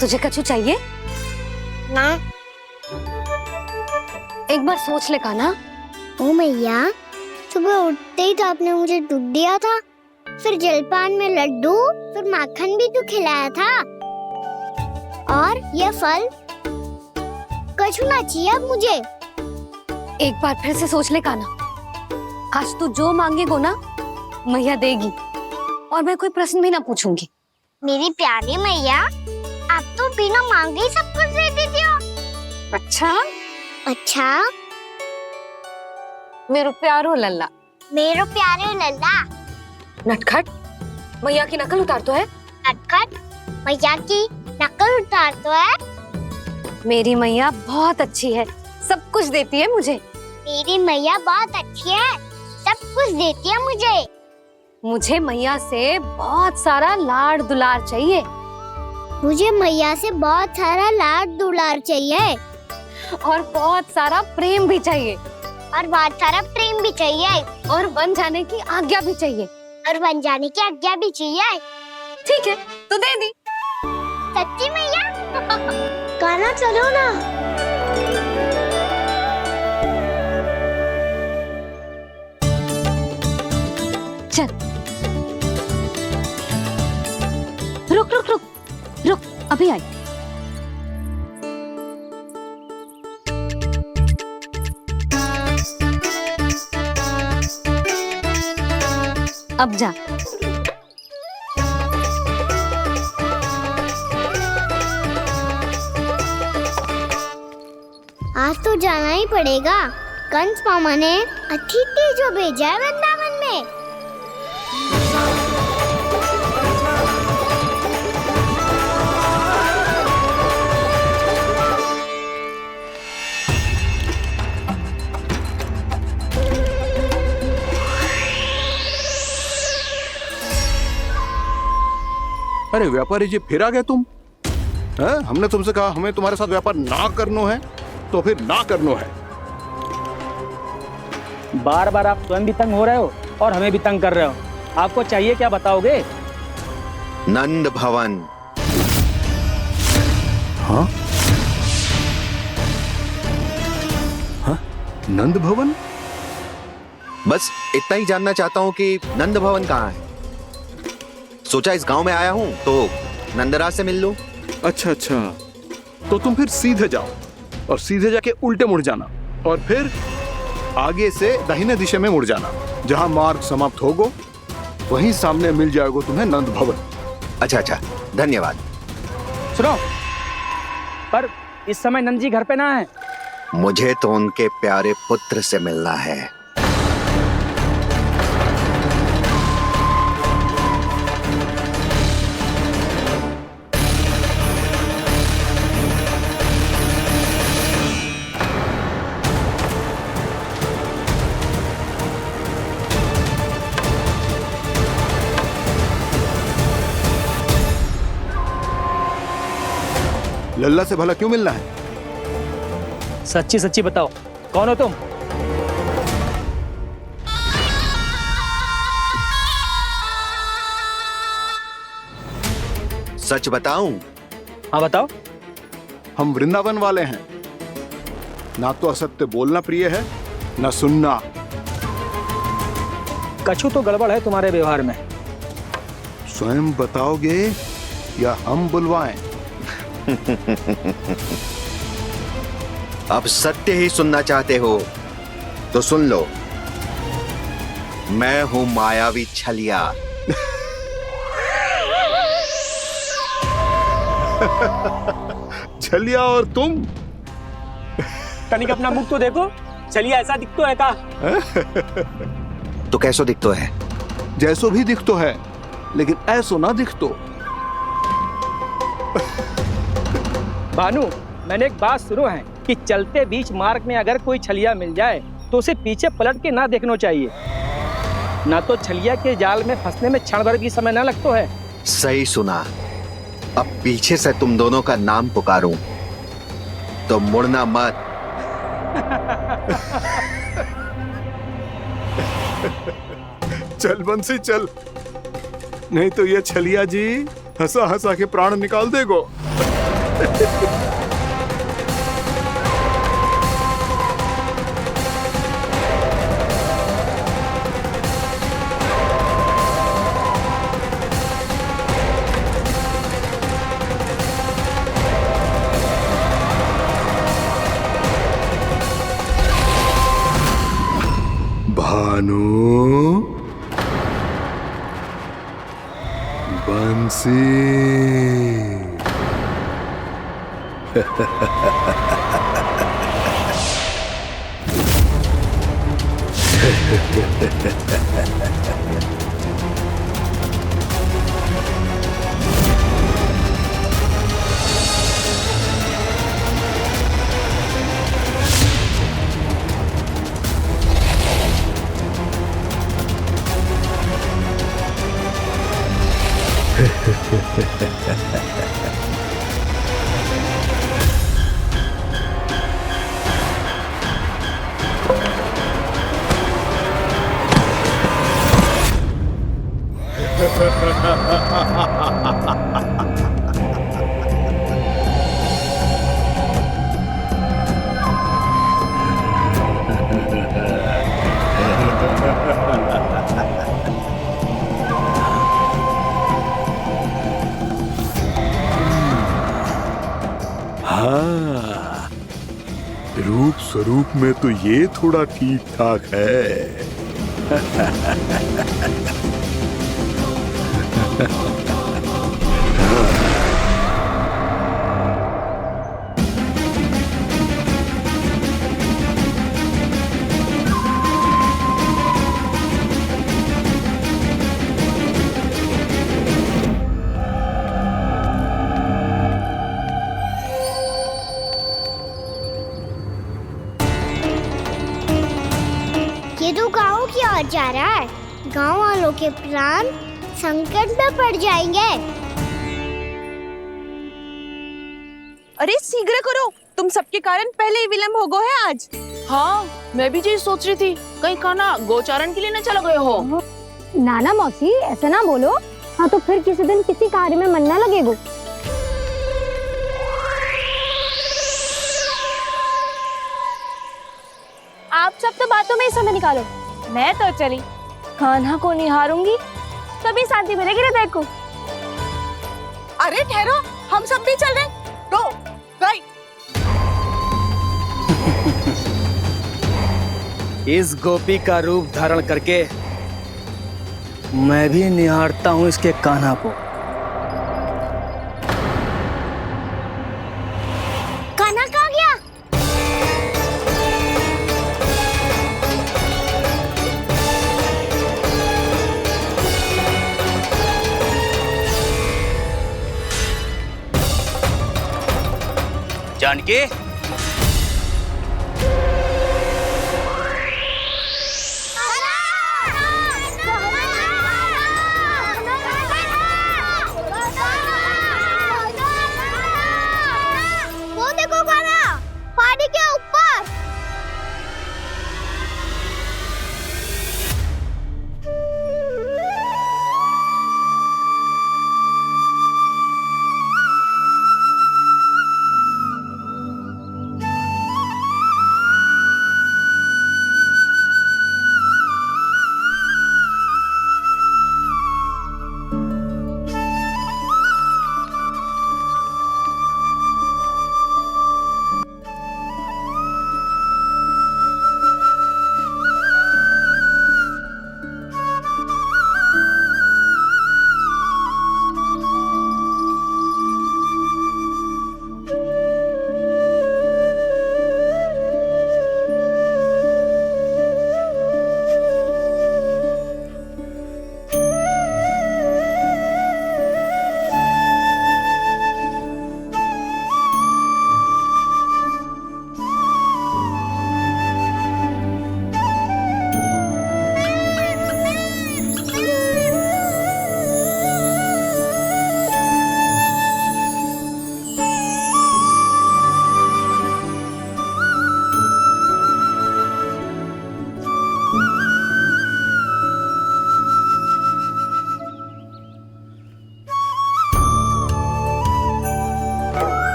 तुझे कछु चाहिए? ना। एक बार सोच ले कान्हा। ओ मैया, सुबह उठते ही तो आपने मुझे दूध दिया था, फिर जलपान में लड्डू, फिर माखन भी तो खिलाया था, और ये फल कछु ना चाहिए अब मुझे। एक बार फिर से सोच ले कान्हा। आज तू जो मांगेगो ना, मैया देगी, और मैं कोई प्रश्न भी ना पूछूंगी। मेरी प्यारी मैया, आप तो बिना मांगे ही सब कुछ दे देती हो। अच्छा? अच्छा? मेरो प्यारो लल्ला। मेरो प्यारे लल्ला। नटखट, मैया की नकल उतार तो है। नटखट, मैया की नकल उतार तो है। मेरी मैया बहुत अच्छी है, सब कुछ देती है मुझे। मेरी मैया बहुत अच्छी है, सब कुछ देती है मुझे। मुझे मैया से बहुत सारा लाड़ दुलार चाहिए। मुझे मैया से बहुत सारा लाड दुलार चाहिए, और बहुत सारा प्रेम भी चाहिए, और बहुत सारा प्रेम भी चाहिए, और बन जाने की आज्ञा भी चाहिए, और बन जाने की आज्ञा भी चाहिए। ठीक है, तो दे दी। सच्ची मैया? गाना चलो ना। चल, रुक रुक रुक रुक, अभी आई। अब जा। आज तो जाना ही पड़ेगा। कंस मामा ने अतिथि जो भेजा है वृंदावन में। अरे व्यापारी जी, फिर आ गए तुम? हमने तुमसे कहा हमें तुम्हारे साथ व्यापार ना करनो है, तो फिर ना करनो है। बार बार आप स्वयं भी तंग हो रहे हो और हमें भी तंग कर रहे हो। आपको चाहिए क्या बताओगे? नंद भवन। हाँ? हाँ? नंद भवन? बस इतना ही जानना चाहता हूँ कि नंद भवन कहाँ है। सोचा इस गांव में आया हूँ तो नंदराज से मिल लूं। अच्छा अच्छा, तो तुम फिर सीधे जाओ और सीधे जाके उल्टे मुड़ जाना और फिर आगे से दाहिने दिशा में मुड़ जाना। जहां मार्ग समाप्त होगो वहीं सामने मिल जाएगा तुम्हें नंद भवन। अच्छा अच्छा, धन्यवाद। सुनो, पर इस समय नंद जी घर पे ना है। मुझे तो उनके प्यारे पुत्र से मिलना है। लल्ला से भला क्यों मिलना है? सच्ची सच्ची बताओ, कौन हो तुम? सच बताऊं? हाँ बताओ। हम वृंदावन वाले हैं। ना तो असत्य बोलना प्रिय है, ना सुनना। कछु तो गड़बड़ है तुम्हारे व्यवहार में। स्वयं बताओगे या हम बुलवाएं? अब सत्य ही सुनना चाहते हो तो सुन लो। मैं हूं मायावी छलिया। छलिया और तुम? तनिक अपना मुख तो देखो, छलिया ऐसा दिखतो है का? तो कैसो दिखतो है? जैसो भी दिखतो है, लेकिन ऐसो ना दिखतो। भानु, मैंने एक बात सुनो है कि चलते बीच मार्ग में अगर कोई छलिया मिल जाए तो उसे पीछे पलट के ना देखना चाहिए, ना तो छलिया के जाल में फंसने में क्षण भर भी समय ना लगता है। सही सुना। अब पीछे से तुम दोनों का नाम पुकारूं तो मुड़ना मत। चल बंसी चल, नहीं तो ये छलिया जी हंसा हंसा के प्राण निकाल देगो। भानु, बंसी। हाँ, रूप स्वरूप में तो ये थोड़ा ठीक ठाक है। ये तो गाँव की ओर जा रहा है। गाँव वालों के प्राण संकट में पड़ जाएंगे। अरे शीघ्र करो, तुम सबके कारण पहले ही विलम्ब हो गो है आज। हाँ, मैं भी यही सोच रही थी, कहीं खाना गोचारण के लिए न चला गए हो। नाना मौसी ऐसे ना बोलो। हाँ तो फिर किसी दिन किसी कार्य में मन ना लगेगो। आप सब तो बातों में ही समय निकालो। मैं तो चली कान्हा को निहारूंगी, तभी शांति मिलेगी हृदय को। अरे ठहरो, हम सब भी चल रहे। तो गई। इस गोपी का रूप धारण करके मैं भी निहारता हूँ इसके कान्हा को। कान्हा कहाँ गया? जानकी, वो देखो कान्हा, पहाड़ी के ऊपर।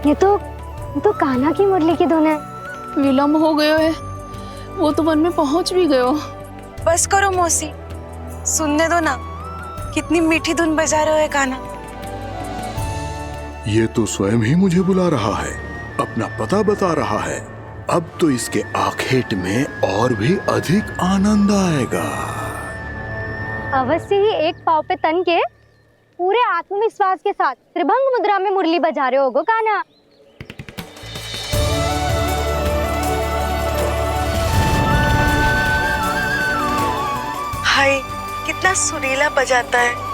ये तो कान्हा की मुरली की धुन है। विलम्ब हो गयो है, वो तो वन में पहुंच भी गयो। बस करो मौसी, सुनने दो ना, कितनी मीठी धुन बजा रहे हो कान्हा। ये तो स्वयं ही मुझे बुला रहा है, अपना पता बता रहा है। अब तो इसके आखेट में और भी अधिक आनंद आएगा। अवश्य ही एक पाव पे तन के पूरे आत्मविश्वास के साथ त्रिभंग मुद्रा में मुरली बजा रहे होगो कान्हा। हाय, कितना सुरीला बजाता है।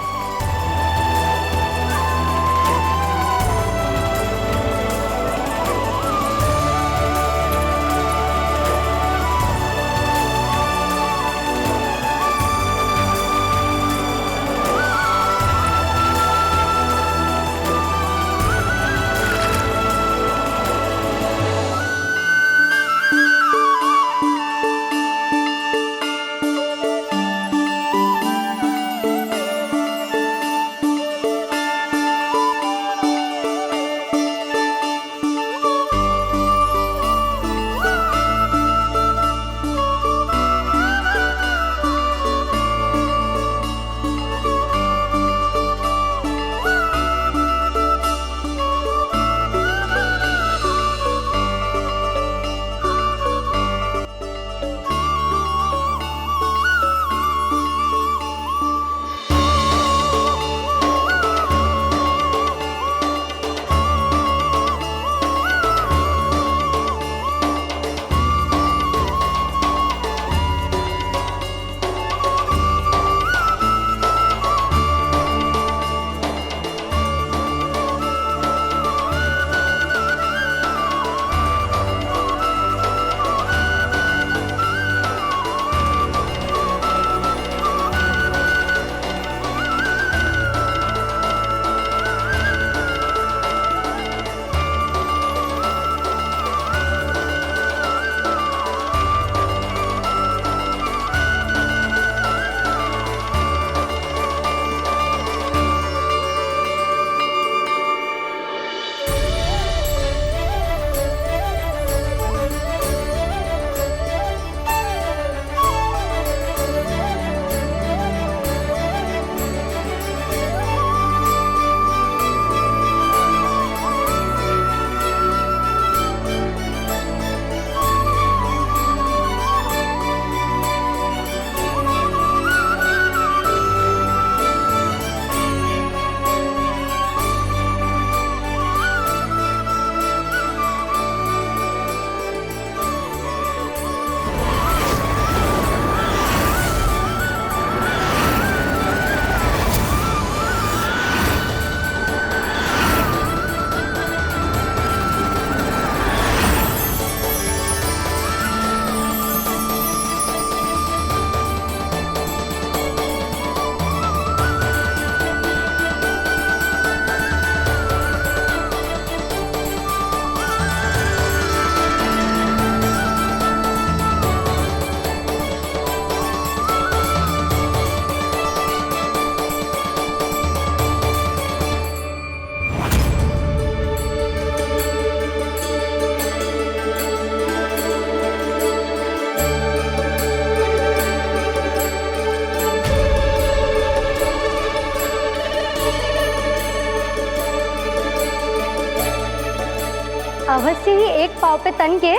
एक पाँव पे तन के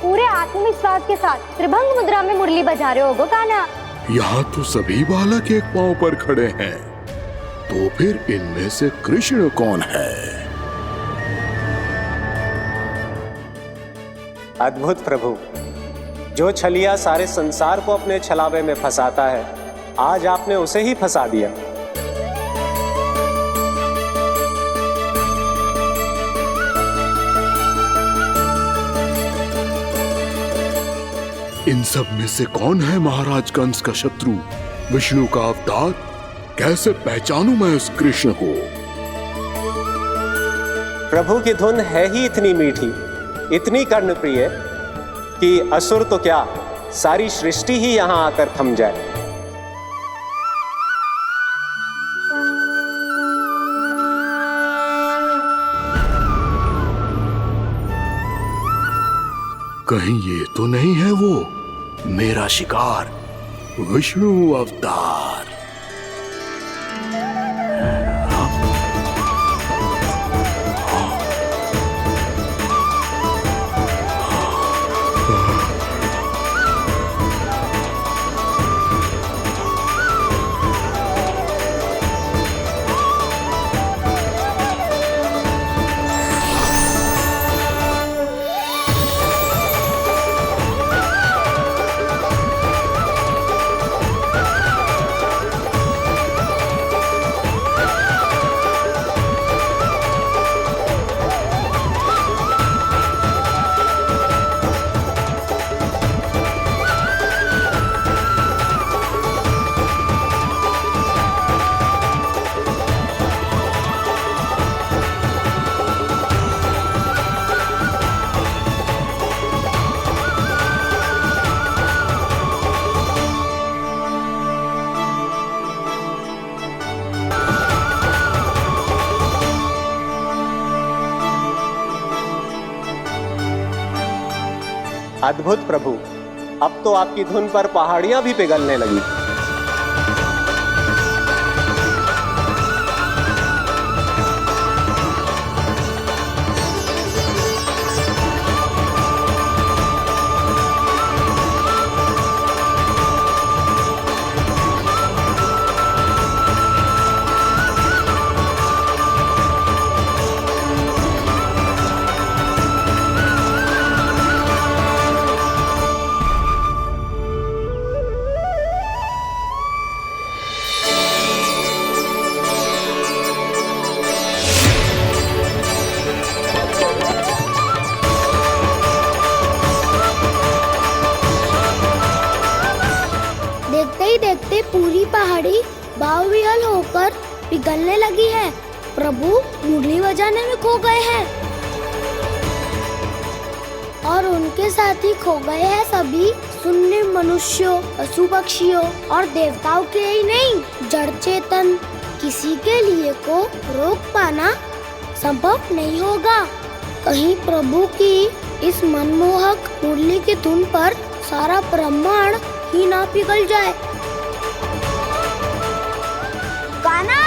पूरे आत्मविश्वास के साथ त्रिभंग मुद्रा में मुरली बजा रहे हो गो कान्हा। यहाँ तो सभी बालक एक पांव पर खड़े हैं, तो फिर इनमें से कृष्ण कौन है? अद्भुत प्रभु, जो छलिया सारे संसार को अपने छलावे में फंसाता है, आज आपने उसे ही फंसा दिया। इन सब में से कौन है महाराज कंस का शत्रु, विष्णु का अवतार? कैसे पहचानूं मैं उस कृष्ण को? प्रभु की धुन है ही इतनी मीठी, इतनी कर्णप्रिय कि असुर तो क्या, सारी सृष्टि ही यहां आकर थम जाए। कहीं ये तो नहीं है वो मेरा शिकार, विष्णु अवतार? अद्भुत प्रभु, अब तो आपकी धुन पर पहाड़ियां भी पिघलने लगी। देखते पूरी पहाड़ी बावविहल होकर पिघलने लगी है। प्रभु मुरली बजाने में खो गए हैं और उनके साथ ही खो गए हैं सभी सुनने मनुष्यों, पशु पक्षियों और देवताओं के ही नहीं, जड़ चेतन किसी के लिए को रोक पाना संभव नहीं होगा। कहीं प्रभु की इस मनमोहक मुरली की धुन पर सारा ब्रह्मांड ही ना पिघल जाए। कान्हा,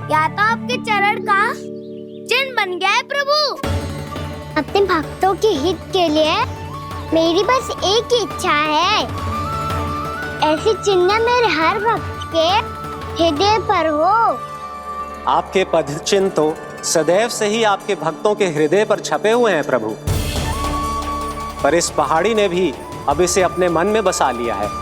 या तो आपके चरण का चिन्ह बन गया है प्रभु। अपने भक्तों के हित के लिए मेरी बस एक ही इच्छा है, ऐसी चिन्ह मेरे हर भक्त के हृदय पर हो। आपके पद चिन्ह तो सदैव से ही आपके भक्तों के हृदय पर छपे हुए हैं प्रभु, पर इस पहाड़ी ने भी अब इसे अपने मन में बसा लिया है,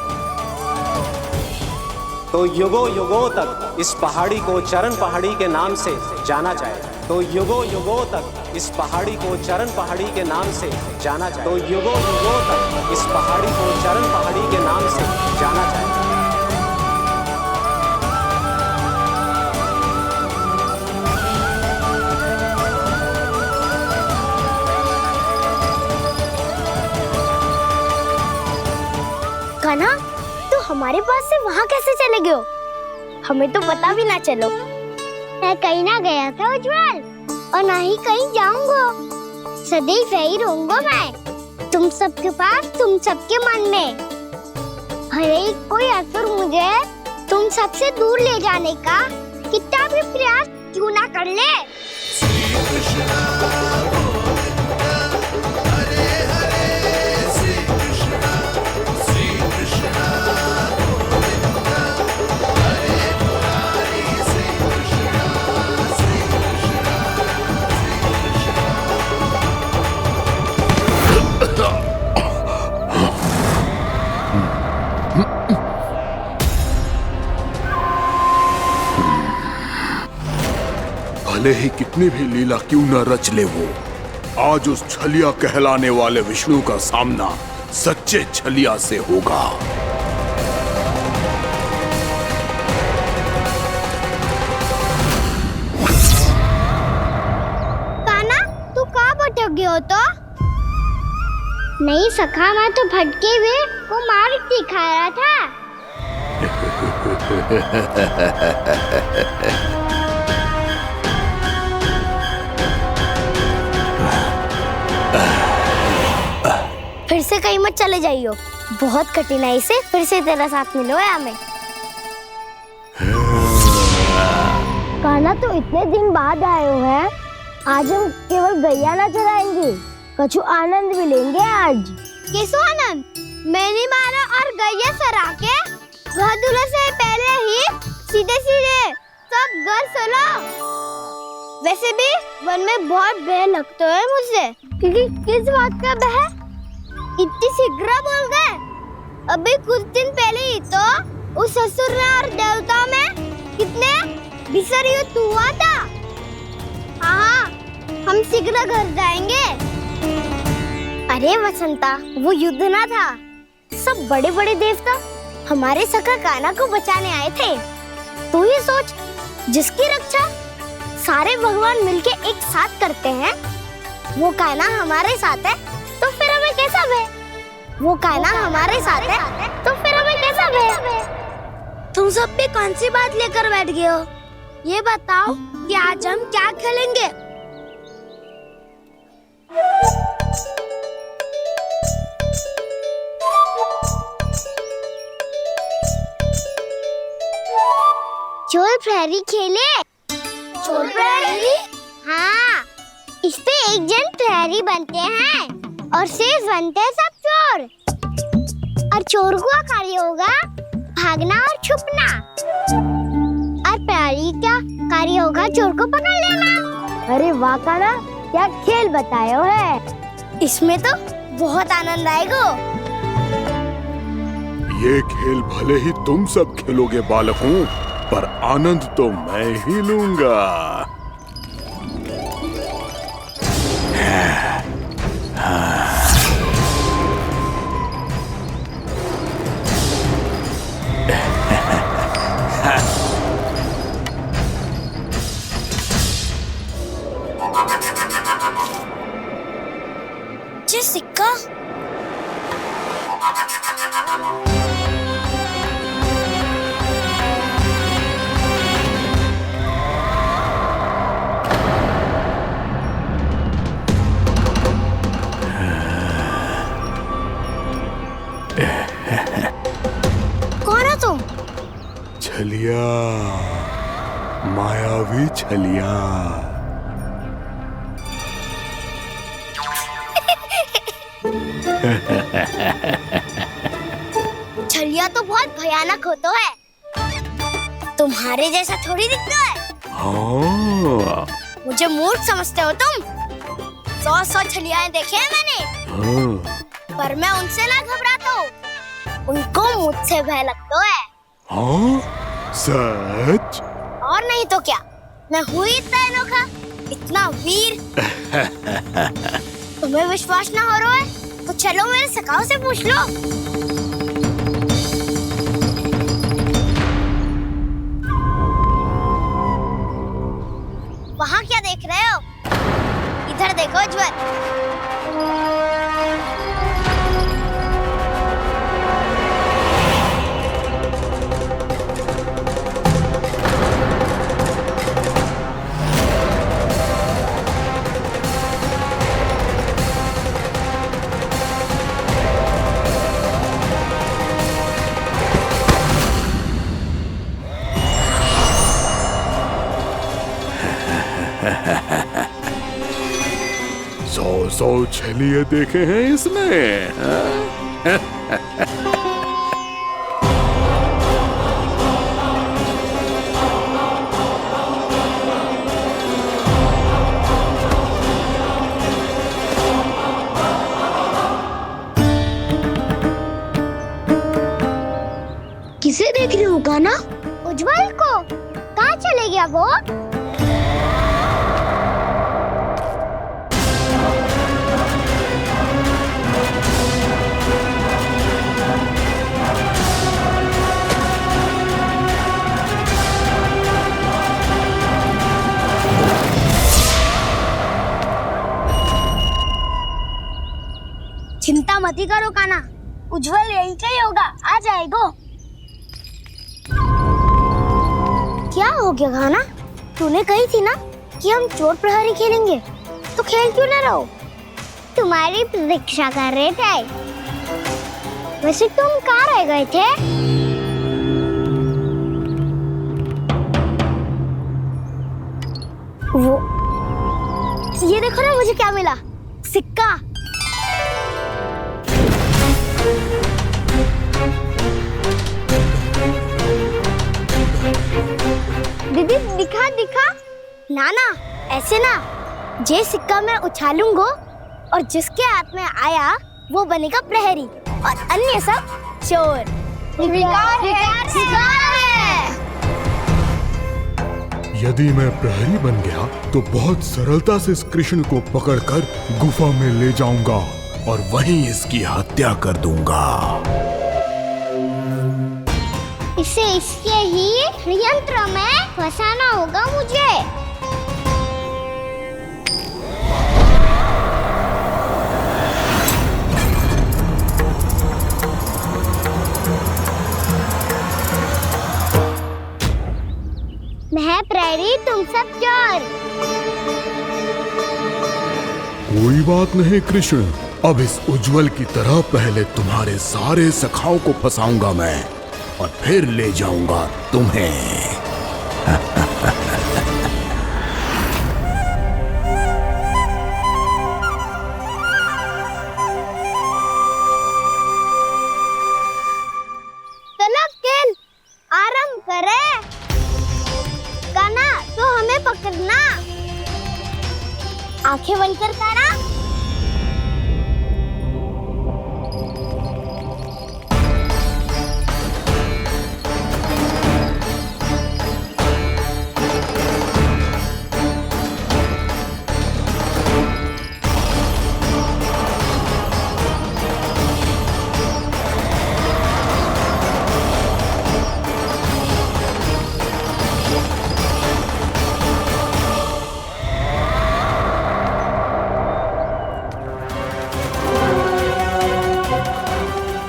तो युगों युगों तक इस पहाड़ी को चरण पहाड़ी के नाम से जाना जाएगा। तो युगों युगों तक इस पहाड़ी को चरण पहाड़ी के नाम से जाना जाए। तो युगों युगों तक इस पहाड़ी को चरण पहाड़ी के नाम से जाना जाए। कान्हा, तू हमारे पास से वहाँ कैसे चले गए हो? हमें तो पता भी ना चलो। मैं कहीं ना गया था उज्जवल, और ना ही कहीं जाऊंगा। सदैव यही रहूंगा मैं, तुम सबके पास, तुम सबके मन में। भले ही कोई असुर मुझे तुम सबसे दूर ले जाने का कितना भी प्रयास क्यों ना कर ले। भले ही कितनी भी लीला क्यों न रच ले वो, आज उस छलिया कहलाने वाले विष्णु का सामना सच्चे छलिया से होगा। कान्हा, तू कहाँ भटक गए हो तो? नहीं सखा, मैं तो भटके हुए को मार्ग दिखा रहा था। फिर से कहीं मत चले जाइयो, बहुत कठिनाई से फिर से तेरा साथ मिलो है हमें। कान्हा, तो इतने दिन बाद आए हो हैं, आज हम केवल गैया ना चराएंगे, कछु आनंद भी लेंगे आज। किसो आनंद? मैंने मारा और गैया चरा के घर दूल्हे से पहले ही सीधे सीधे सब घर चलो। वैसे भी वन में बहुत भय लगता है मुझे, क्योंकि किस बात का भय? इतनी शीघ्र बोल गए। अभी कुछ दिन पहले ही तो उस असुर और देवताओं में कितने भीषण युद्ध हुआ था। हाँ, हम शीघ्र घर जाएंगे। अरे वसंता, वो युद्ध ना था, सब बड़े बड़े देवता हमारे सखा कान्हा को बचाने आए थे। तू ही सोच, जिसकी रक्षा सारे भगवान मिलके एक साथ करते हैं, वो कान्हा हमारे साथ है, तो फिर हमें कैसा भय? वो कान्हा हमारे साथ है, तो फिर हमें कैसा भय? तुम सब भी कौन सी बात लेकर बैठ गए हो? ये बताओ कि आज हम क्या खेलेंगे? चोर प्रहरी खेले। चोर प्रहरी? हाँ, इस पे एक जन प्रहरी बनते हैं और शेष बनते हैं सब चोर। और चोर का कार्य होगा भागना और छुपना, और प्रहरी का कार्य होगा चोर को पकड़ लेना। अरे वाह कान्हा, क्या खेल बताए है। इसमें तो बहुत आनंद आएगा। ये खेल भले ही तुम सब खेलोगे बालकों, पर आनंद तो मैं ही लूंगा। ये सिक्का कौन हो तुम? छलिया, मायावी छलिया। छलिया तो बहुत भयानक होता है, तुम्हारे जैसा थोड़ी दिखता है। हाँ। मुझे मूर्ख समझते हो तुम? 100 छलियाएं देखे हैं मैंने। हाँ। पर मैं उनसे ना घबराता हूँ, उनको मुझसे भय लगता है। हाँ? सच? और नहीं तो क्या, मैं हूँ इतना अनोखा इतना वीर। तुम्हें विश्वास ना हो रहा है तो चलो मेरे सखाओं से पूछ लो। वहाँ क्या देख रहे हो? इधर देखो उज्जवल। सौ छलिए देखे हैं इसने। किसे देख रही हो कान्हा? उज्जवल को। कहाँ चले गया वो? चिंता मत करो कान्हा, उज्जवल यही चाहिए होगा, आ जाएगा। क्या हो गया कान्हा? तूने कही थी ना कि हम चोर प्रहरी खेलेंगे, तो खेल क्यों ना रहो? तुम्हारी प्रतीक्षा कर रहे थे। वैसे तुम कहाँ रह गए थे? वो ये देखो ना, मुझे क्या मिला? सिक्का। दीदी दिखा दिखा। ना ना, ऐसे ना। ये सिक्का मैं उछालूंगा और जिसके हाथ में आया वो बनेगा प्रहरी और अन्य सब चोर। शिकार है। यदि मैं प्रहरी बन गया तो बहुत सरलता से इस कृष्ण को पकड़कर गुफा में ले जाऊंगा और वहीं इसकी हत्या कर दूंगा। इसे इसके ही यंत्र में फंसाना होगा मुझे। मैं प्रहरी, तुम सब चोर। कोई बात नहीं कृष्ण, अब इस उज्जवल की तरह पहले तुम्हारे सारे सखाओं को फंसाऊंगा मैं और फिर ले जाऊंगा तुम्हें। चलो खेल आरंभ करें। कान्हा, तो हमें पकड़ना। आंखें बंद कर कान्हा।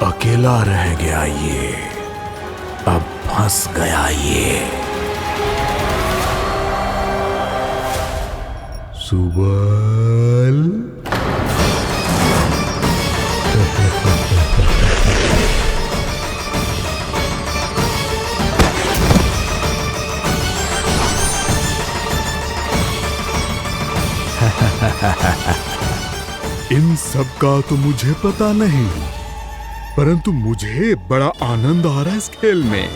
अकेला रह गया ये, अब फंस गया ये। सुबल। इन सब का तो मुझे पता नहीं, परंतु मुझे बड़ा आनंद आ रहा है इस खेल में।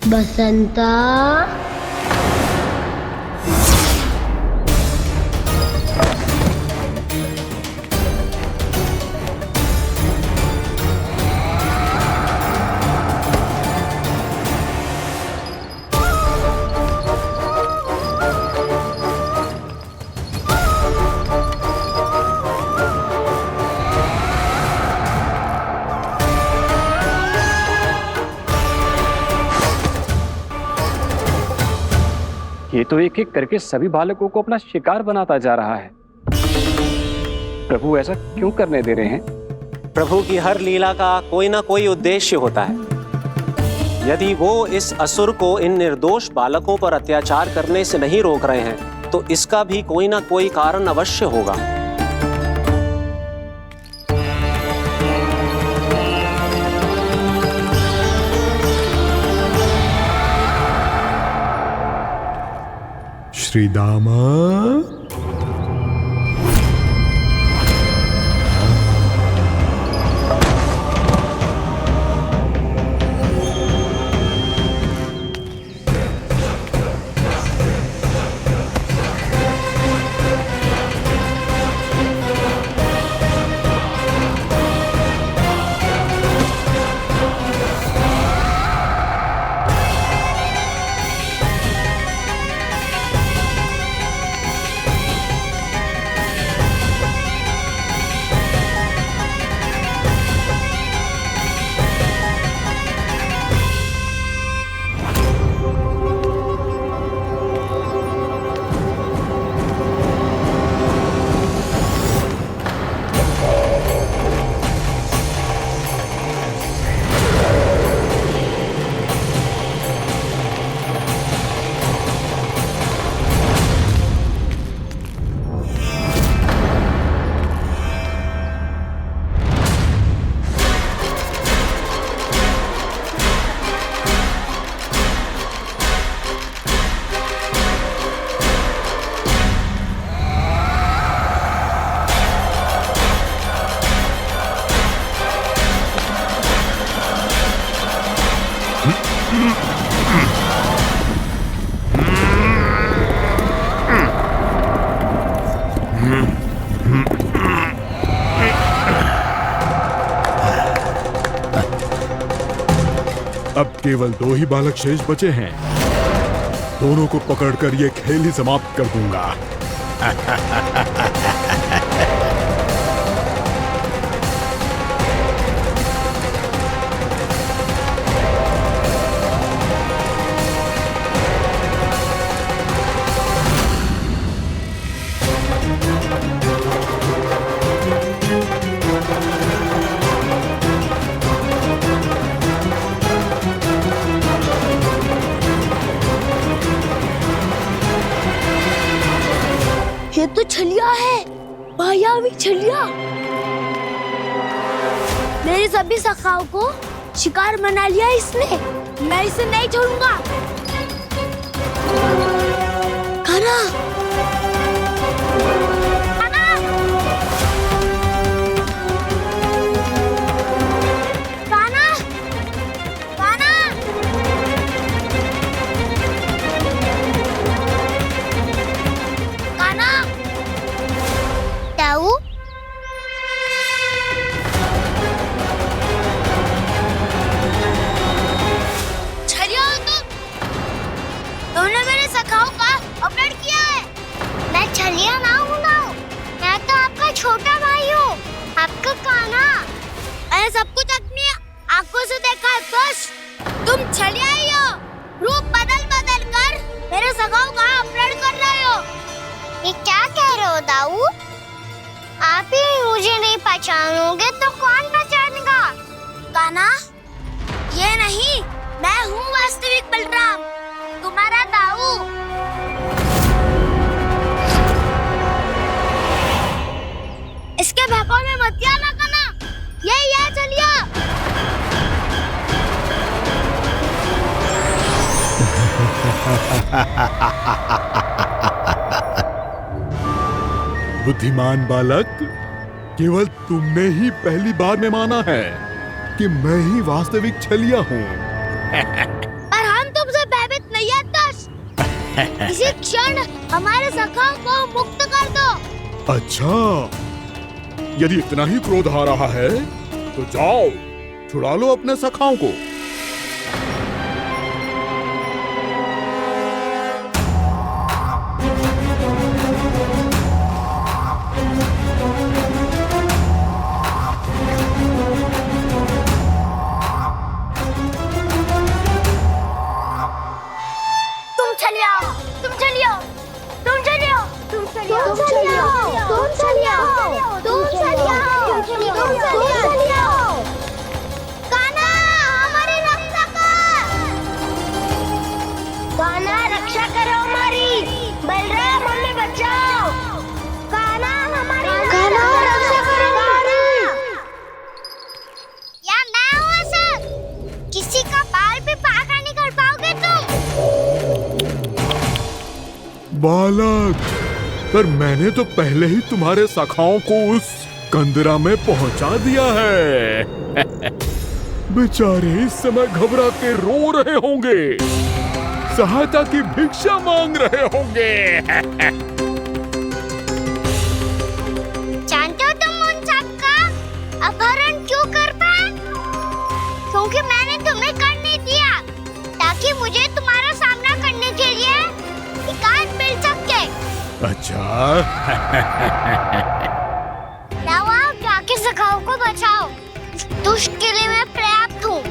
बसंता। ये तो एक एक करके सभी बालकों को अपना शिकार बनाता जा रहा है। प्रभु ऐसा क्यों करने दे रहे हैं? प्रभु की हर लीला का कोई ना कोई उद्देश्य होता है। यदि वो इस असुर को इन निर्दोष बालकों पर अत्याचार करने से नहीं रोक रहे हैं तो इसका भी कोई ना कोई कारण अवश्य होगा। श्री दामा, अब केवल 2 ही बालक शेष बचे हैं। दोनों को पकड़कर ये खेल ही समाप्त कर दूंगा। ये तो छलिया है, मायावी छलिया। मेरे सभी सखाओं को शिकार बना लिया इसने। मैं इसे नहीं छोड़ूंगा। कान्हा, कान्हा, कान्हा, कान्हा। कान्हा, ताऊ, छलिया हो तुम। तुमने मेरे सखाओं का अपहरण किया है। मैं छलिया ना हूँ ना, मैं तो आपका छोटा भाई हूँ, आपका कान्हा। मैंने सब कुछ अपनी आंखों से देखा है। बस तुम छलिया ही हो। रूप बदल बदल कर मेरे सखाओं का अपहरण कर रहे हो। ये क्या कह रहे हो दाऊ? आप ही मुझे नहीं पहचानोगे तो कौन पहचानेगा? कान्हा, ये नहीं, मैं हूँ वास्तविक बलराम, तुम्हारा दाऊ। इसके बहकावे में मत आना कान्हा, यही है छलिया। बुद्धिमान बालक, केवल तुमने ही पहली बार में माना है कि मैं ही वास्तविक छलिया हूँ। पर हम तो इसी क्षण हमारे सखाओं को मुक्त कर दो। अच्छा, यदि इतना ही क्रोध आ रहा है तो जाओ छुड़ा लो अपने सखाओं को। तुम चले आओ, तुम चले आओ, तुम चले आओ, तुम चले आओ, तुम चले आओ, तुम चले आओ, तुम चले आओ, तुम चले आओ। कान्हा, हमारी रक्षा कर। कान्हा, रक्षा करो हमारी। बलराम, हमें बचाओ। कान्हा, हमारी रक्षा करो हमारी। या मैं हूँ सर। किसी का बाल भी पाका नहीं कर पाओगे तुम। बालक, पर मैंने तो पहले ही तुम्हारे सखाओं को उस कंदरा में पहुंचा दिया है। बेचारे इस समय घबरा के रो रहे होंगे, सहायता की भिक्षा मांग रहे होंगे। जानते हो तुम उन सबका अपहरण क्यों कर पाए? क्योंकि मैंने तुम्हें कर नहीं दिया, ताकि मुझे तुम्हारा सामना करने के लिए विकास मिल सके। अच्छा। जाओ, जाके सखाओं को बचाओ। दुष्ट के लिए मैं पर्याप्त हूँ।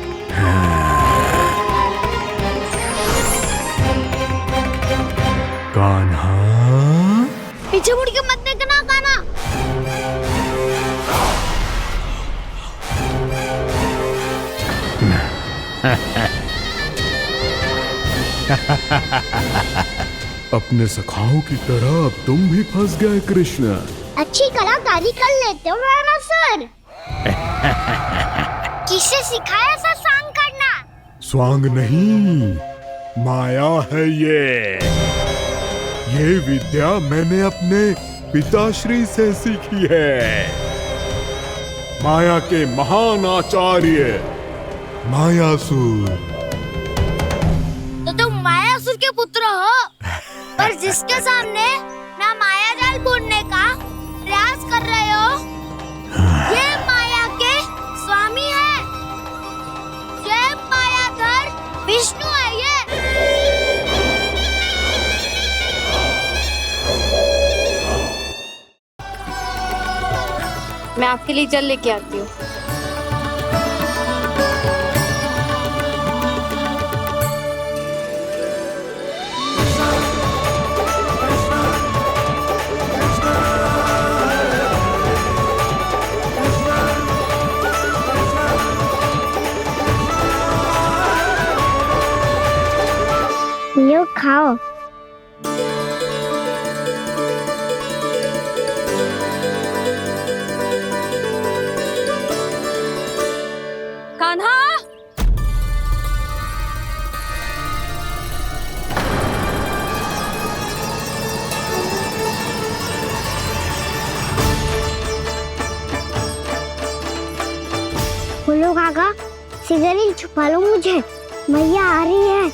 कान्हा, पीछे मुड़ के मत देखना कान्हा। अपने सखाओं की तरह अब तुम भी फंस गए कृष्ण। अच्छी कलाकारी कर लेते हो राणा सर। किससे सिखाया ऐसा सांग करना? स्वांग नहीं, माया है ये विद्या मैंने अपने पिताश्री से सीखी है। माया के महान आचार्य मायासुर। तो तुम मायासुर के पुत्र हो, पर जिसके सामने मैं माया जाल बुनने का प्रयास कर रहे हो, ये माया के स्वामी है। ये मायाधर विष्णु है। ये मैं आपके लिए जल लेके आती हूँ। यो खाओ। कान्हा, बोलो काका, सिगरेट छुपा लो मुझे, मैया आ रही है।